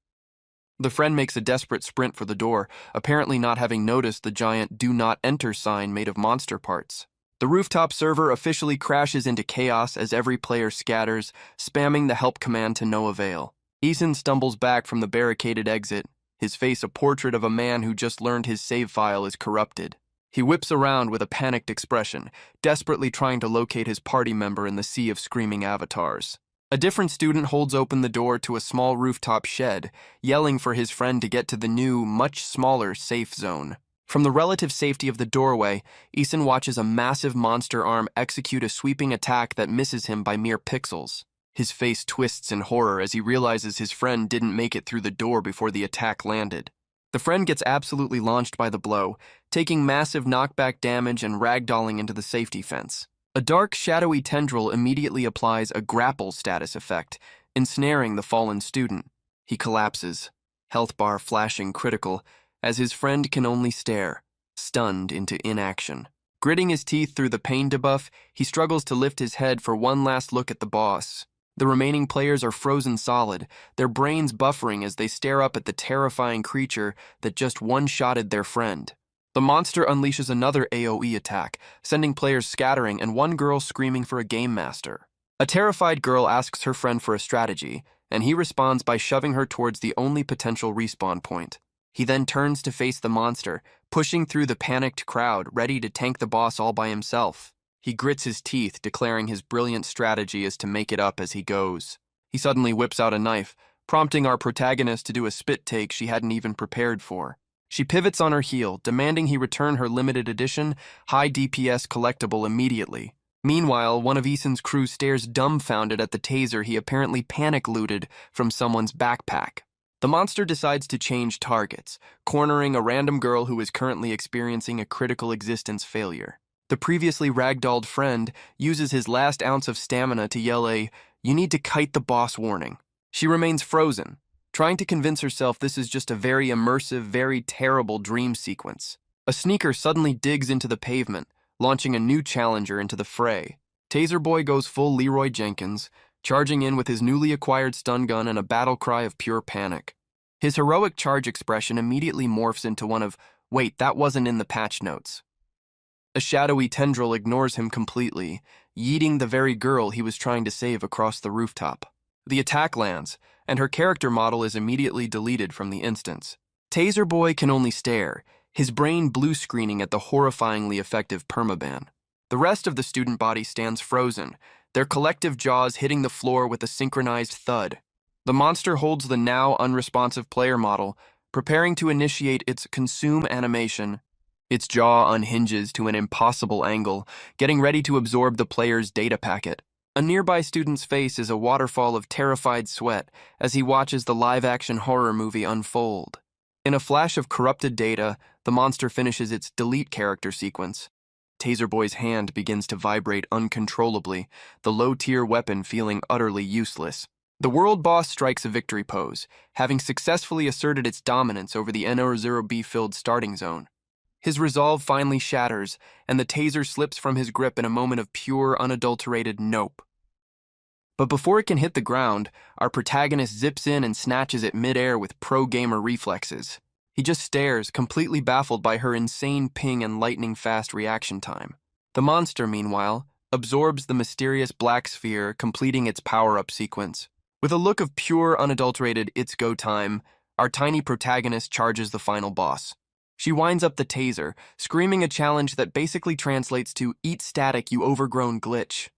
The friend makes a desperate sprint for the door, apparently not having noticed the giant "Do Not Enter" sign made of monster parts. The rooftop server officially crashes into chaos as every player scatters, spamming the help command to no avail. Ethan stumbles back from the barricaded exit, his face a portrait of a man who just learned his save file is corrupted. He whips around with a panicked expression, desperately trying to locate his party member in the sea of screaming avatars. A different student holds open the door to a small rooftop shed, yelling for his friend to get to the new, much smaller safe zone. From the relative safety of the doorway, Ethan watches a massive monster arm execute a sweeping attack that misses him by mere pixels. His face twists in horror as he realizes his friend didn't make it through the door before the attack landed. The friend gets absolutely launched by the blow, taking massive knockback damage and ragdolling into the safety fence. A dark, shadowy tendril immediately applies a grapple status effect, ensnaring the fallen student. He collapses, health bar flashing critical, as his friend can only stare, stunned into inaction. Gritting his teeth through the pain debuff, he struggles to lift his head for one last look at the boss. The remaining players are frozen solid, their brains buffering as they stare up at the terrifying creature that just one-shotted their friend. The monster unleashes another AoE attack, sending players scattering and one girl screaming for a game master. A terrified girl asks her friend for a strategy, and he responds by shoving her towards the only potential respawn point. He then turns to face the monster, pushing through the panicked crowd, ready to tank the boss all by himself. He grits his teeth, declaring his brilliant strategy is to make it up as he goes. He suddenly whips out a knife, prompting our protagonist to do a spit take she hadn't even prepared for. She pivots on her heel, demanding he return her limited edition, high DPS collectible immediately. Meanwhile, one of Eason's crew stares dumbfounded at the taser he apparently panic-looted from someone's backpack. The monster decides to change targets, cornering a random girl who is currently experiencing a critical existence failure. The previously ragdolled friend uses his last ounce of stamina to yell a, "You need to kite the boss" warning. She remains frozen, trying to convince herself this is just a very immersive, very terrible dream sequence. A sneaker suddenly digs into the pavement, launching a new challenger into the fray. Taser Boy goes full Leroy Jenkins, charging in with his newly acquired stun gun and a battle cry of pure panic. His heroic charge expression immediately morphs into one of, "Wait, that wasn't in the patch notes." A shadowy tendril ignores him completely, yeeting the very girl he was trying to save across the rooftop. The attack lands, and her character model is immediately deleted from the instance. Taser Boy can only stare, his brain blue-screening at the horrifyingly effective permaban. The rest of the student body stands frozen, their collective jaws hitting the floor with a synchronized thud. The monster holds the now unresponsive player model, preparing to initiate its consume animation. Its jaw unhinges to an impossible angle, getting ready to absorb the player's data packet. A nearby student's face is a waterfall of terrified sweat as he watches the live-action horror movie unfold. In a flash of corrupted data, the monster finishes its delete character sequence. Taser Boy's hand begins to vibrate uncontrollably, the low-tier weapon feeling utterly useless. The world boss strikes a victory pose, having successfully asserted its dominance over the N0B-filled starting zone. His resolve finally shatters, and the taser slips from his grip in a moment of pure, unadulterated nope. But before it can hit the ground, our protagonist zips in and snatches it midair with pro-gamer reflexes. He just stares, completely baffled by her insane ping and lightning-fast reaction time. The monster, meanwhile, absorbs the mysterious black sphere, completing its power-up sequence. With a look of pure, unadulterated "it's go time," our tiny protagonist charges the final boss. She winds up the taser, screaming a challenge that basically translates to "eat static, you overgrown glitch."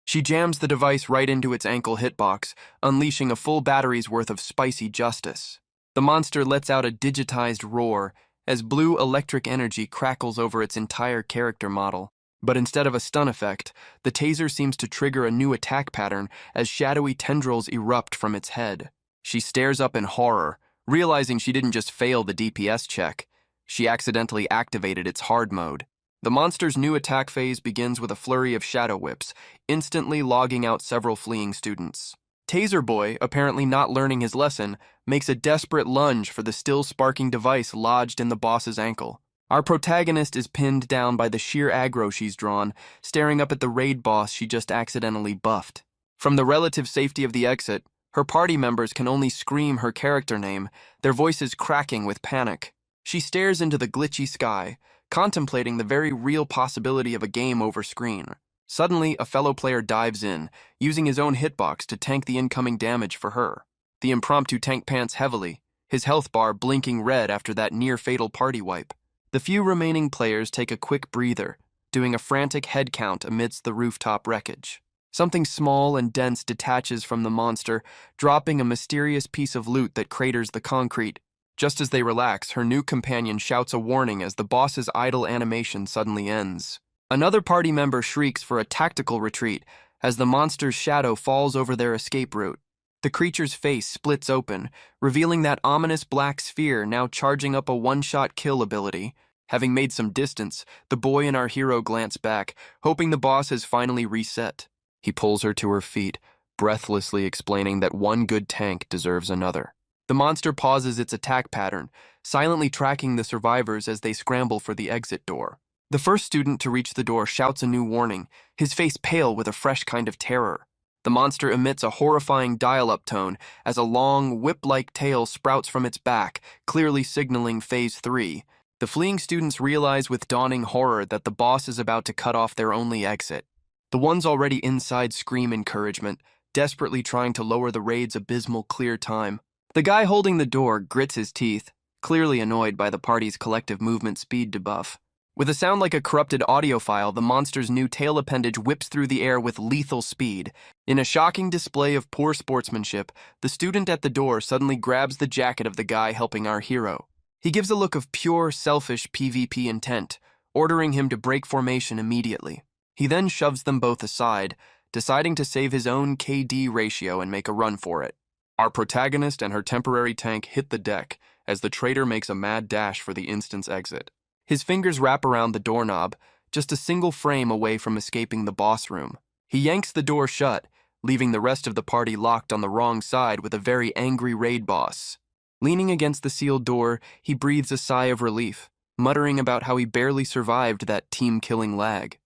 She jams the device right into its ankle hitbox, unleashing a full battery's worth of spicy justice. The monster lets out a digitized roar as blue electric energy crackles over its entire character model. But instead of a stun effect, the taser seems to trigger a new attack pattern as shadowy tendrils erupt from its head. She stares up in horror, realizing she didn't just fail the DPS check, she accidentally activated its hard mode. The monster's new attack phase begins with a flurry of shadow whips, instantly logging out several fleeing students. Taser Boy, apparently not learning his lesson, makes a desperate lunge for the still sparking device lodged in the boss's ankle. Our protagonist is pinned down by the sheer aggro she's drawn, staring up at the raid boss she just accidentally buffed. From the relative safety of the exit, her party members can only scream her character name, their voices cracking with panic. She stares into the glitchy sky, contemplating the very real possibility of a game over screen. Suddenly, a fellow player dives in, using his own hitbox to tank the incoming damage for her. The impromptu tank pants heavily, his health bar blinking red after that near-fatal party wipe. The few remaining players take a quick breather, doing a frantic head count amidst the rooftop wreckage. Something small and dense detaches from the monster, dropping a mysterious piece of loot that craters the concrete. Just as they relax, her new companion shouts a warning as the boss's idle animation suddenly ends. Another party member shrieks for a tactical retreat as the monster's shadow falls over their escape route. The creature's face splits open, revealing that ominous black sphere now charging up a one-shot kill ability. Having made some distance, the boy and our hero glance back, hoping the boss has finally reset. He pulls her to her feet, breathlessly explaining that one good tank deserves another. The monster pauses its attack pattern, silently tracking the survivors as they scramble for the exit door. The first student to reach the door shouts a new warning, his face pale with a fresh kind of terror. The monster emits a horrifying dial-up tone as a long, whip-like tail sprouts from its back, clearly signaling Phase 3. The fleeing students realize with dawning horror that the boss is about to cut off their only exit. The ones already inside scream encouragement, desperately trying to lower the raid's abysmal clear time. The guy holding the door grits his teeth, clearly annoyed by the party's collective movement speed debuff. With a sound like a corrupted audio file, the monster's new tail appendage whips through the air with lethal speed. In a shocking display of poor sportsmanship, the student at the door suddenly grabs the jacket of the guy helping our hero. He gives a look of pure, selfish PvP intent, ordering him to break formation immediately. He then shoves them both aside, deciding to save his own KD ratio and make a run for it. Our protagonist and her temporary tank hit the deck as the traitor makes a mad dash for the instant's exit. His fingers wrap around the doorknob, just a single frame away from escaping the boss room. He yanks the door shut, leaving the rest of the party locked on the wrong side with a very angry raid boss. Leaning against the sealed door, he breathes a sigh of relief, muttering about how he barely survived that team-killing lag.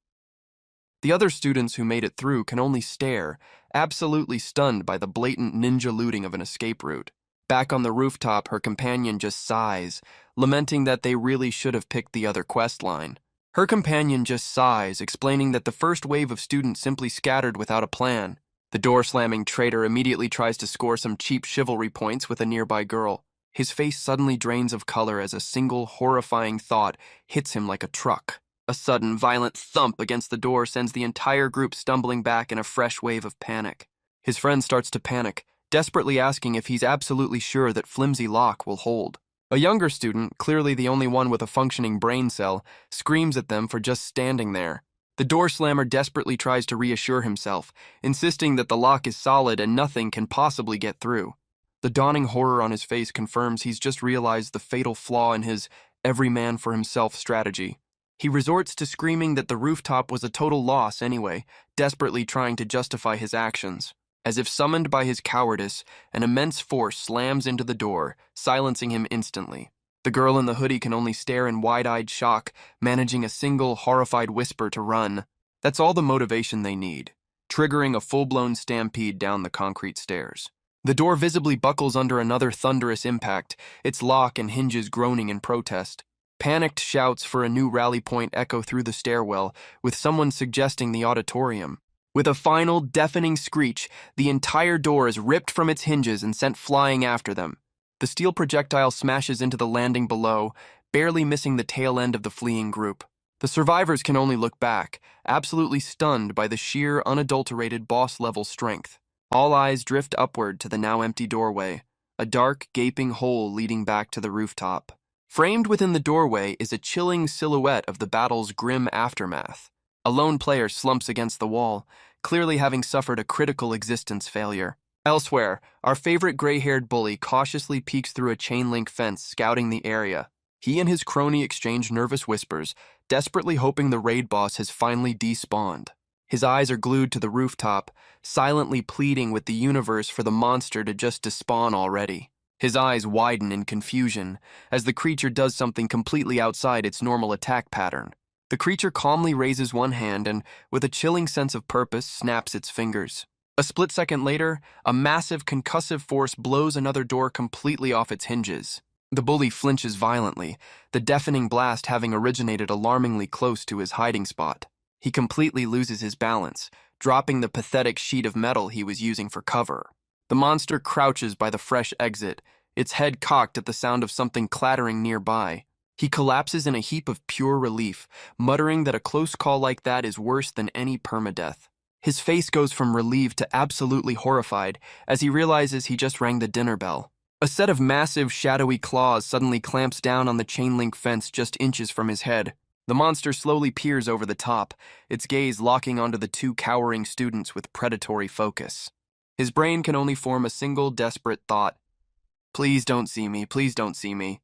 The other students who made it through can only stare, absolutely stunned by the blatant ninja looting of an escape route. Back on the rooftop, her companion just sighs, lamenting that they really should have picked the other quest line. Her companion just sighs, explaining that the first wave of students simply scattered without a plan. The door-slamming traitor immediately tries to score some cheap chivalry points with a nearby girl. His face suddenly drains of color as a single horrifying thought hits him like a truck. A sudden, violent thump against the door sends the entire group stumbling back in a fresh wave of panic. His friend starts to panic, desperately asking if he's absolutely sure that flimsy lock will hold. A younger student, clearly the only one with a functioning brain cell, screams at them for just standing there. The door slammer desperately tries to reassure himself, insisting that the lock is solid and nothing can possibly get through. The dawning horror on his face confirms he's just realized the fatal flaw in his every man for himself strategy. He resorts to screaming that the rooftop was a total loss anyway, desperately trying to justify his actions. As if summoned by his cowardice, an immense force slams into the door, silencing him instantly. The girl in the hoodie can only stare in wide-eyed shock, managing a single, horrified whisper to run. That's all the motivation they need, triggering a full-blown stampede down the concrete stairs. The door visibly buckles under another thunderous impact, its lock and hinges groaning in protest. Panicked shouts for a new rally point echo through the stairwell, with someone suggesting the auditorium. With a final, deafening screech, the entire door is ripped from its hinges and sent flying after them. The steel projectile smashes into the landing below, barely missing the tail end of the fleeing group. The survivors can only look back, absolutely stunned by the sheer, unadulterated boss-level strength. All eyes drift upward to the now empty doorway, a dark, gaping hole leading back to the rooftop. Framed within the doorway is a chilling silhouette of the battle's grim aftermath. A lone player slumps against the wall, clearly having suffered a critical existence failure. Elsewhere, our favorite gray-haired bully cautiously peeks through a chain-link fence, scouting the area. He and his crony exchange nervous whispers, desperately hoping the raid boss has finally despawned. His eyes are glued to the rooftop, silently pleading with the universe for the monster to just despawn already. His eyes widen in confusion as the creature does something completely outside its normal attack pattern. The creature calmly raises one hand and, with a chilling sense of purpose, snaps its fingers. A split second later, a massive concussive force blows another door completely off its hinges. The bully flinches violently, the deafening blast having originated alarmingly close to his hiding spot. He completely loses his balance, dropping the pathetic sheet of metal he was using for cover. The monster crouches by the fresh exit, its head cocked at the sound of something clattering nearby. He collapses in a heap of pure relief, muttering that a close call like that is worse than any permadeath. His face goes from relieved to absolutely horrified as he realizes he just rang the dinner bell. A set of massive, shadowy claws suddenly clamps down on the chain-link fence just inches from his head. The monster slowly peers over the top, its gaze locking onto the two cowering students with predatory focus. His brain can only form a single desperate thought. Please don't see me, please don't see me.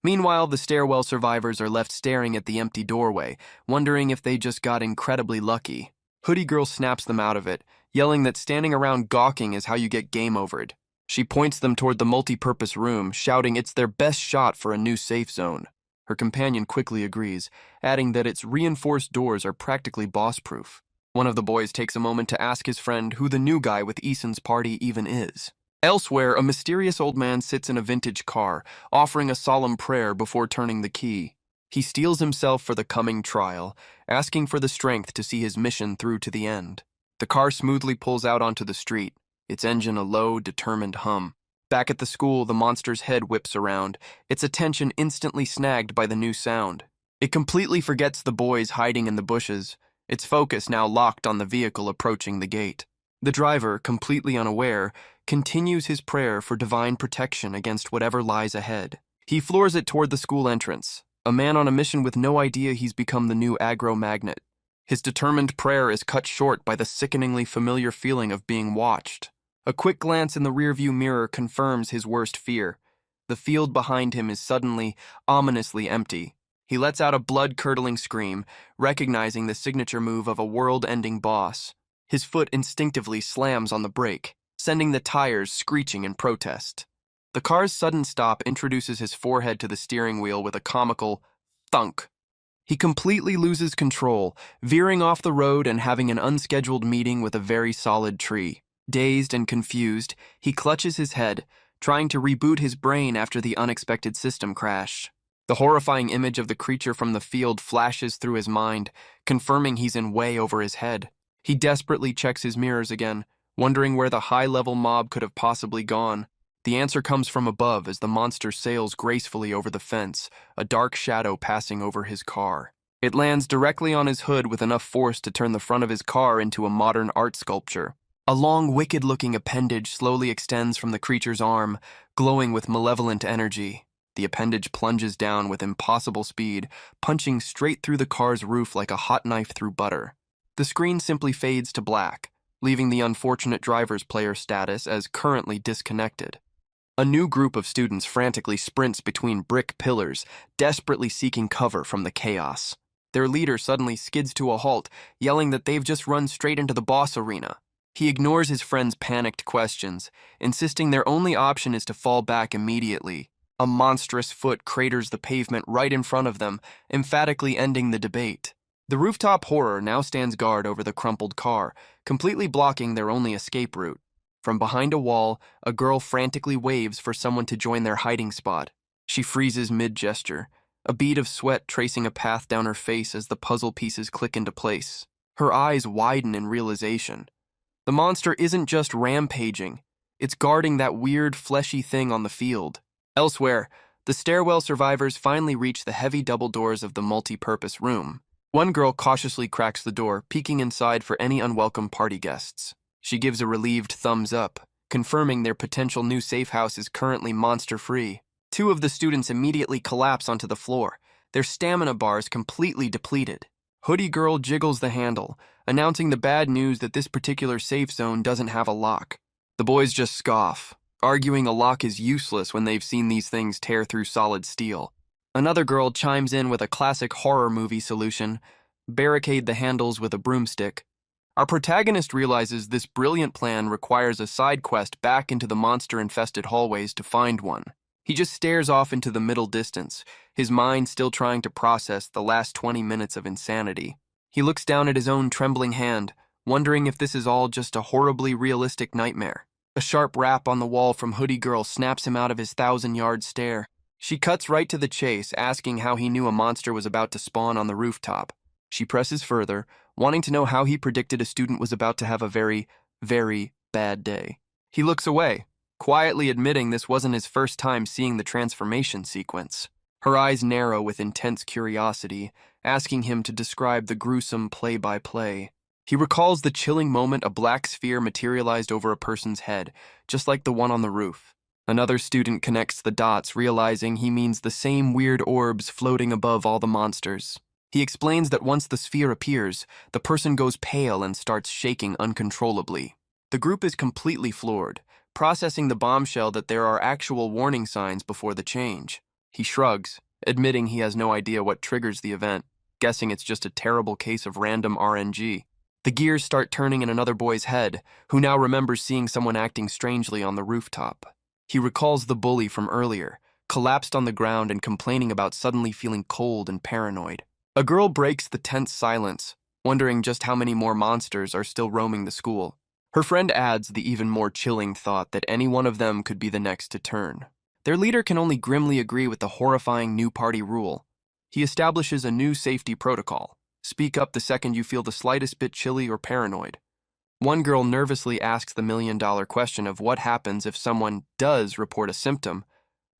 Meanwhile, the stairwell survivors are left staring at the empty doorway, wondering if they just got incredibly lucky. Hoodie Girl snaps them out of it, yelling that standing around gawking is how you get game overed. She points them toward the multi-purpose room, shouting it's their best shot for a new safe zone. Her companion quickly agrees, adding that its reinforced doors are practically boss-proof. One of the boys takes a moment to ask his friend who the new guy with Eason's party even is. Elsewhere, a mysterious old man sits in a vintage car, offering a solemn prayer before turning the key. He steels himself for the coming trial, asking for the strength to see his mission through to the end. The car smoothly pulls out onto the street, its engine a low, determined hum. Back at the school, the monster's head whips around, its attention instantly snagged by the new sound. It completely forgets the boys hiding in the bushes, its focus now locked on the vehicle approaching the gate. The driver, completely unaware, continues his prayer for divine protection against whatever lies ahead. He floors it toward the school entrance, a man on a mission with no idea he's become the new aggro magnet. His determined prayer is cut short by the sickeningly familiar feeling of being watched. A quick glance in the rearview mirror confirms his worst fear. The field behind him is suddenly, ominously empty. He lets out a blood-curdling scream, recognizing the signature move of a world-ending boss. His foot instinctively slams on the brake, sending the tires screeching in protest. The car's sudden stop introduces his forehead to the steering wheel with a comical thunk. He completely loses control, veering off the road and having an unscheduled meeting with a very solid tree. Dazed and confused, he clutches his head, trying to reboot his brain after the unexpected system crash. The horrifying image of the creature from the field flashes through his mind, confirming he's in way over his head. He desperately checks his mirrors again, wondering where the high-level mob could have possibly gone. The answer comes from above as the monster sails gracefully over the fence, a dark shadow passing over his car. It lands directly on his hood with enough force to turn the front of his car into a modern art sculpture. A long, wicked-looking appendage slowly extends from the creature's arm, glowing with malevolent energy. The appendage plunges down with impossible speed, punching straight through the car's roof like a hot knife through butter. The screen simply fades to black, leaving the unfortunate driver's player status as currently disconnected. A new group of students frantically sprints between brick pillars, desperately seeking cover from the chaos. Their leader suddenly skids to a halt, yelling that they've just run straight into the boss arena. He ignores his friend's panicked questions, insisting their only option is to fall back immediately. A monstrous foot craters the pavement right in front of them, emphatically ending the debate. The rooftop horror now stands guard over the crumpled car, completely blocking their only escape route. From behind a wall, a girl frantically waves for someone to join their hiding spot. She freezes mid-gesture, a bead of sweat tracing a path down her face as the puzzle pieces click into place. Her eyes widen in realization. The monster isn't just rampaging, it's guarding that weird, fleshy thing on the field. Elsewhere, the stairwell survivors finally reach the heavy double doors of the multi-purpose room. One girl cautiously cracks the door, peeking inside for any unwelcome party guests. She gives a relieved thumbs up, confirming their potential new safe house is currently monster-free. Two of the students immediately collapse onto the floor, their stamina bars completely depleted. Hoodie Girl jiggles the handle, announcing the bad news that this particular safe zone doesn't have a lock. The boys just scoff, arguing a lock is useless when they've seen these things tear through solid steel. Another girl chimes in with a classic horror movie solution: barricade the handles with a broomstick. Our protagonist realizes this brilliant plan requires a side quest back into the monster-infested hallways to find one. He just stares off into the middle distance, his mind still trying to process the last 20 minutes of insanity. He looks down at his own trembling hand, wondering if this is all just a horribly realistic nightmare. A sharp rap on the wall from Hoodie Girl snaps him out of his 1,000-yard stare. She cuts right to the chase, asking how he knew a monster was about to spawn on the rooftop. She presses further, wanting to know how he predicted a student was about to have a very, very bad day. He looks away, quietly admitting this wasn't his first time seeing the transformation sequence. Her eyes narrow with intense curiosity, asking him to describe the gruesome play-by-play. He recalls the chilling moment a black sphere materialized over a person's head, just like the one on the roof. Another student connects the dots, realizing he means the same weird orbs floating above all the monsters. He explains that once the sphere appears, the person goes pale and starts shaking uncontrollably. The group is completely floored, processing the bombshell that there are actual warning signs before the change. He shrugs, admitting he has no idea what triggers the event, guessing it's just a terrible case of random RNG. The gears start turning in another boy's head, who now remembers seeing someone acting strangely on the rooftop. He recalls the bully from earlier, collapsed on the ground and complaining about suddenly feeling cold and paranoid. A girl breaks the tense silence, wondering just how many more monsters are still roaming the school. Her friend adds the even more chilling thought that any one of them could be the next to turn. Their leader can only grimly agree with the horrifying new party rule. He establishes a new safety protocol. Speak up the second you feel the slightest bit chilly or paranoid. One girl nervously asks the million-dollar question of what happens if someone does report a symptom.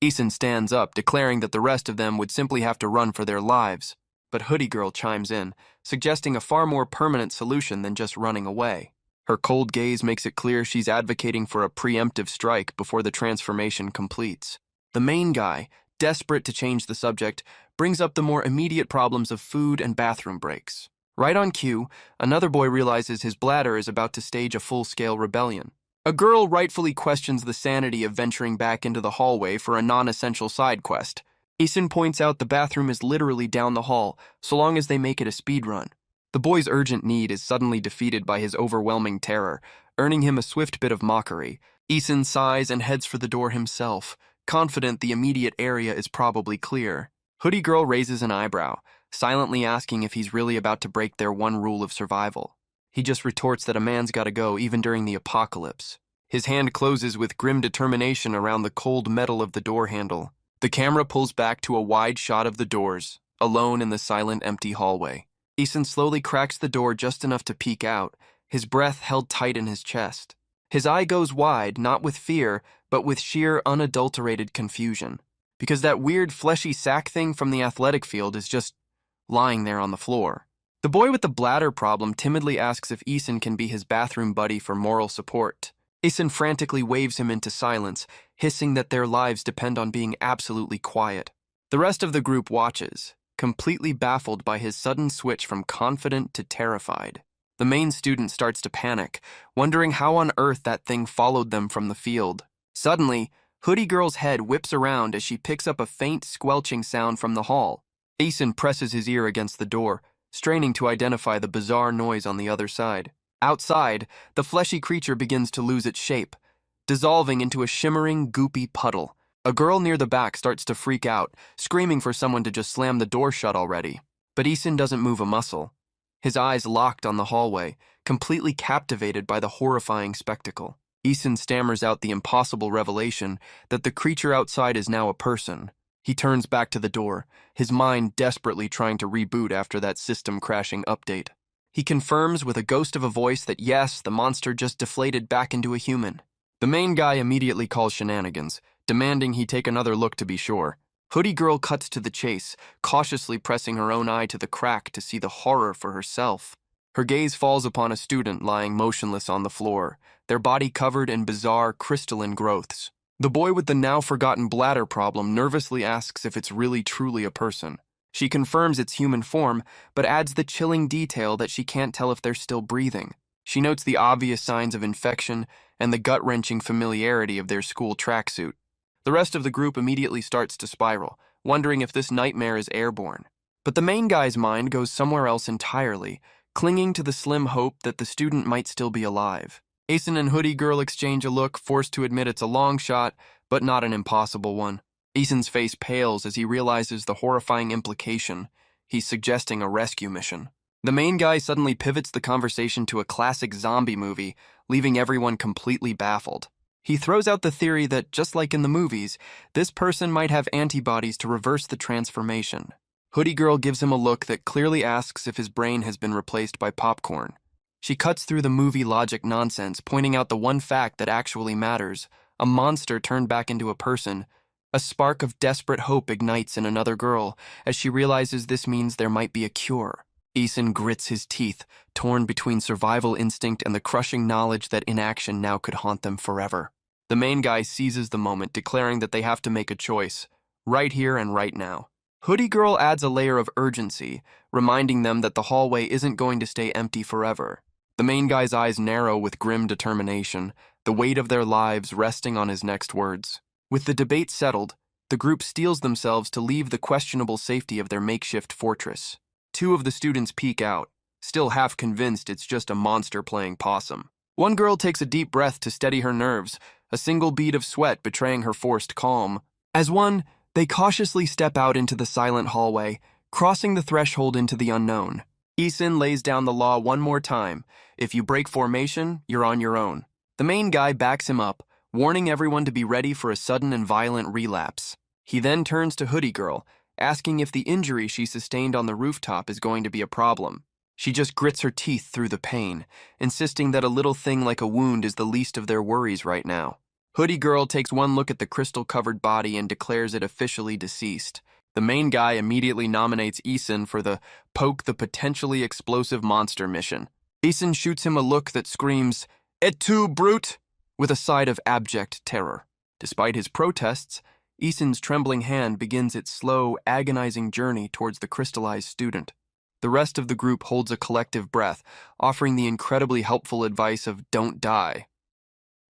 Eason stands up, declaring that the rest of them would simply have to run for their lives. But Hoodie Girl chimes in, suggesting a far more permanent solution than just running away. Her cold gaze makes it clear she's advocating for a preemptive strike before the transformation completes. The main guy, desperate to change the subject, brings up the more immediate problems of food and bathroom breaks. Right on cue, another boy realizes his bladder is about to stage a full-scale rebellion. A girl rightfully questions the sanity of venturing back into the hallway for a non-essential side quest. Eason points out the bathroom is literally down the hall, so long as they make it a speed run. The boy's urgent need is suddenly defeated by his overwhelming terror, earning him a swift bit of mockery. Eason sighs and heads for the door himself, confident the immediate area is probably clear. Hoodie Girl raises an eyebrow, silently asking if he's really about to break their one rule of survival. He just retorts that a man's gotta go even during the apocalypse. His hand closes with grim determination around the cold metal of the door handle. The camera pulls back to a wide shot of the doors, alone in the silent, empty hallway. Eason slowly cracks the door just enough to peek out, his breath held tight in his chest. His eye goes wide, not with fear, but with sheer, unadulterated confusion. Because that weird, fleshy sack thing from the athletic field is just lying there on the floor. The boy with the bladder problem timidly asks if Eason can be his bathroom buddy for moral support. Eason frantically waves him into silence, hissing that their lives depend on being absolutely quiet. The rest of the group watches, completely baffled by his sudden switch from confident to terrified. The main student starts to panic, wondering how on earth that thing followed them from the field. Suddenly, Hoodie Girl's head whips around as she picks up a faint squelching sound from the hall. Eason presses his ear against the door, straining to identify the bizarre noise on the other side. Outside, the fleshy creature begins to lose its shape, dissolving into a shimmering, goopy puddle. A girl near the back starts to freak out, screaming for someone to just slam the door shut already. But Eason doesn't move a muscle. His eyes locked on the hallway, completely captivated by the horrifying spectacle. Eason stammers out the impossible revelation that the creature outside is now a person. He turns back to the door, his mind desperately trying to reboot after that system-crashing update. He confirms with a ghost of a voice that yes, the monster just deflated back into a human. The main guy immediately calls shenanigans, demanding he take another look to be sure. Hoodie Girl cuts to the chase, cautiously pressing her own eye to the crack to see the horror for herself. Her gaze falls upon a student lying motionless on the floor, their body covered in bizarre, crystalline growths. The boy with the now-forgotten bladder problem nervously asks if it's really truly a person. She confirms its human form, but adds the chilling detail that she can't tell if they're still breathing. She notes the obvious signs of infection and the gut-wrenching familiarity of their school tracksuit. The rest of the group immediately starts to spiral, wondering if this nightmare is airborne. But the main guy's mind goes somewhere else entirely, clinging to the slim hope that the student might still be alive. Asen and Hoodie Girl exchange a look, forced to admit it's a long shot, but not an impossible one. Asen's face pales as he realizes the horrifying implication. He's suggesting a rescue mission. The main guy suddenly pivots the conversation to a classic zombie movie, leaving everyone completely baffled. He throws out the theory that, just like in the movies, this person might have antibodies to reverse the transformation. Hoodie Girl gives him a look that clearly asks if his brain has been replaced by popcorn. She cuts through the movie logic nonsense, pointing out the one fact that actually matters: a monster turned back into a person. A spark of desperate hope ignites in another girl as she realizes this means there might be a cure. Asen grits his teeth, torn between survival instinct and the crushing knowledge that inaction now could haunt them forever. The main guy seizes the moment, declaring that they have to make a choice, right here and right now. Hoodie Girl adds a layer of urgency, reminding them that the hallway isn't going to stay empty forever. The main guy's eyes narrow with grim determination, the weight of their lives resting on his next words. With the debate settled, the group steels themselves to leave the questionable safety of their makeshift fortress. Two of the students peek out, still half convinced it's just a monster playing possum. One girl takes a deep breath to steady her nerves, a single bead of sweat betraying her forced calm. As one, they cautiously step out into the silent hallway, crossing the threshold into the unknown. Asen lays down the law one more time: if you break formation, you're on your own. The main guy backs him up, warning everyone to be ready for a sudden and violent relapse. He then turns to Hoodie Girl, asking if the injury she sustained on the rooftop is going to be a problem. She just grits her teeth through the pain, insisting that a little thing like a wound is the least of their worries right now. Hoodie Girl takes one look at the crystal-covered body and declares it officially deceased. The main guy immediately nominates Asen for the poke the potentially explosive monster mission. Asen shoots him a look that screams, "Et tu, brute?" with a side of abject terror. Despite his protests, Asen's trembling hand begins its slow, agonizing journey towards the crystallized student. The rest of the group holds a collective breath, offering the incredibly helpful advice of "don't die."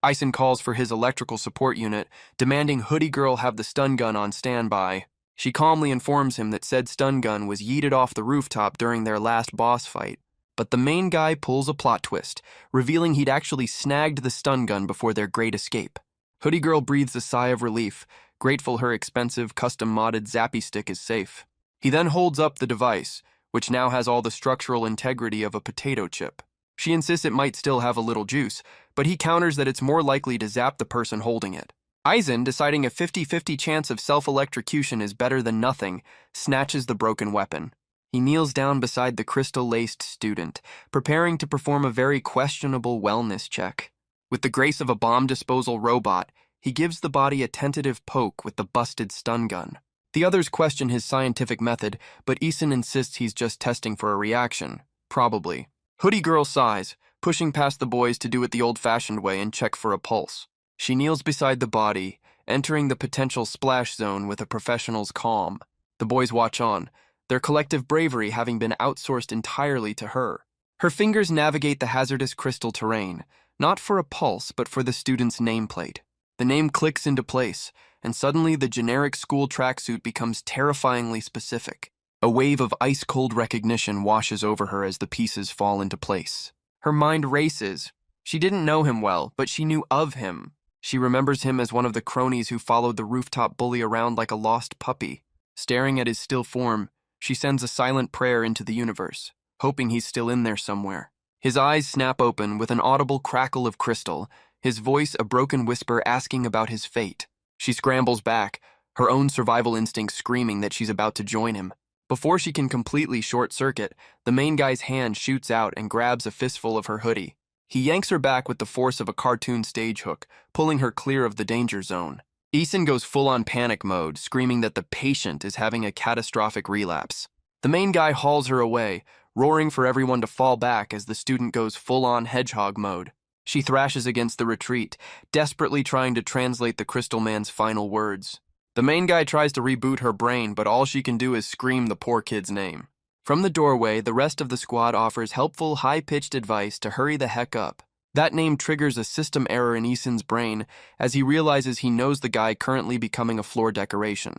Asen calls for his electrical support unit, demanding Hoodie Girl have the stun gun on standby. She calmly informs him that said stun gun was yeeted off the rooftop during their last boss fight. But the main guy pulls a plot twist, revealing he'd actually snagged the stun gun before their great escape. Hoodie Girl breathes a sigh of relief, grateful her expensive, custom-modded zappy stick is safe. He then holds up the device, which now has all the structural integrity of a potato chip. She insists it might still have a little juice, but he counters that it's more likely to zap the person holding it. Asen, deciding a 50-50 chance of self-electrocution is better than nothing, snatches the broken weapon. He kneels down beside the crystal-laced student, preparing to perform a very questionable wellness check. With the grace of a bomb disposal robot, he gives the body a tentative poke with the busted stun gun. The others question his scientific method, but Asen insists he's just testing for a reaction. Probably. Hoodie Girl sighs, pushing past the boys to do it the old-fashioned way and check for a pulse. She kneels beside the body, entering the potential splash zone with a professional's calm. The boys watch on, their collective bravery having been outsourced entirely to her. Her fingers navigate the hazardous crystal terrain, not for a pulse, but for the student's nameplate. The name clicks into place, and suddenly the generic school tracksuit becomes terrifyingly specific. A wave of ice-cold recognition washes over her as the pieces fall into place. Her mind races. She didn't know him well, but she knew of him. She remembers him as one of the cronies who followed the rooftop bully around like a lost puppy. Staring at his still form, she sends a silent prayer into the universe, hoping he's still in there somewhere. His eyes snap open with an audible crackle of crystal, his voice a broken whisper asking about his fate. She scrambles back, her own survival instinct screaming that she's about to join him. Before she can completely short-circuit, the main guy's hand shoots out and grabs a fistful of her hoodie. He yanks her back with the force of a cartoon stage hook, pulling her clear of the danger zone. Asen goes full-on panic mode, screaming that the patient is having a catastrophic relapse. The main guy hauls her away, roaring for everyone to fall back as the student goes full-on hedgehog mode. She thrashes against the retreat, desperately trying to translate the Crystal Man's final words. The main guy tries to reboot her brain, but all she can do is scream the poor kid's name. From the doorway, the rest of the squad offers helpful, high-pitched advice to hurry the heck up. That name triggers a system error in Asen's brain as he realizes he knows the guy currently becoming a floor decoration.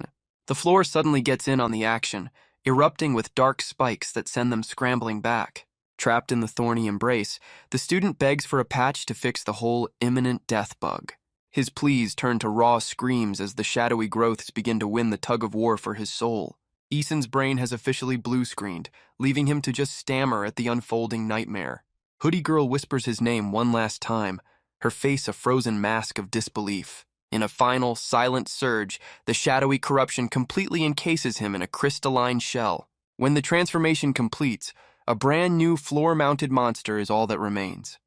The floor suddenly gets in on the action, erupting with dark spikes that send them scrambling back. Trapped in the thorny embrace, the student begs for a patch to fix the whole imminent death bug. His pleas turn to raw screams as the shadowy growths begin to win the tug-of-war for his soul. Eason's brain has officially blue-screened, leaving him to just stammer at the unfolding nightmare. Hoodie Girl whispers his name one last time, her face a frozen mask of disbelief. In a final, silent surge, the shadowy corruption completely encases him in a crystalline shell. When the transformation completes, a brand new floor-mounted monster is all that remains.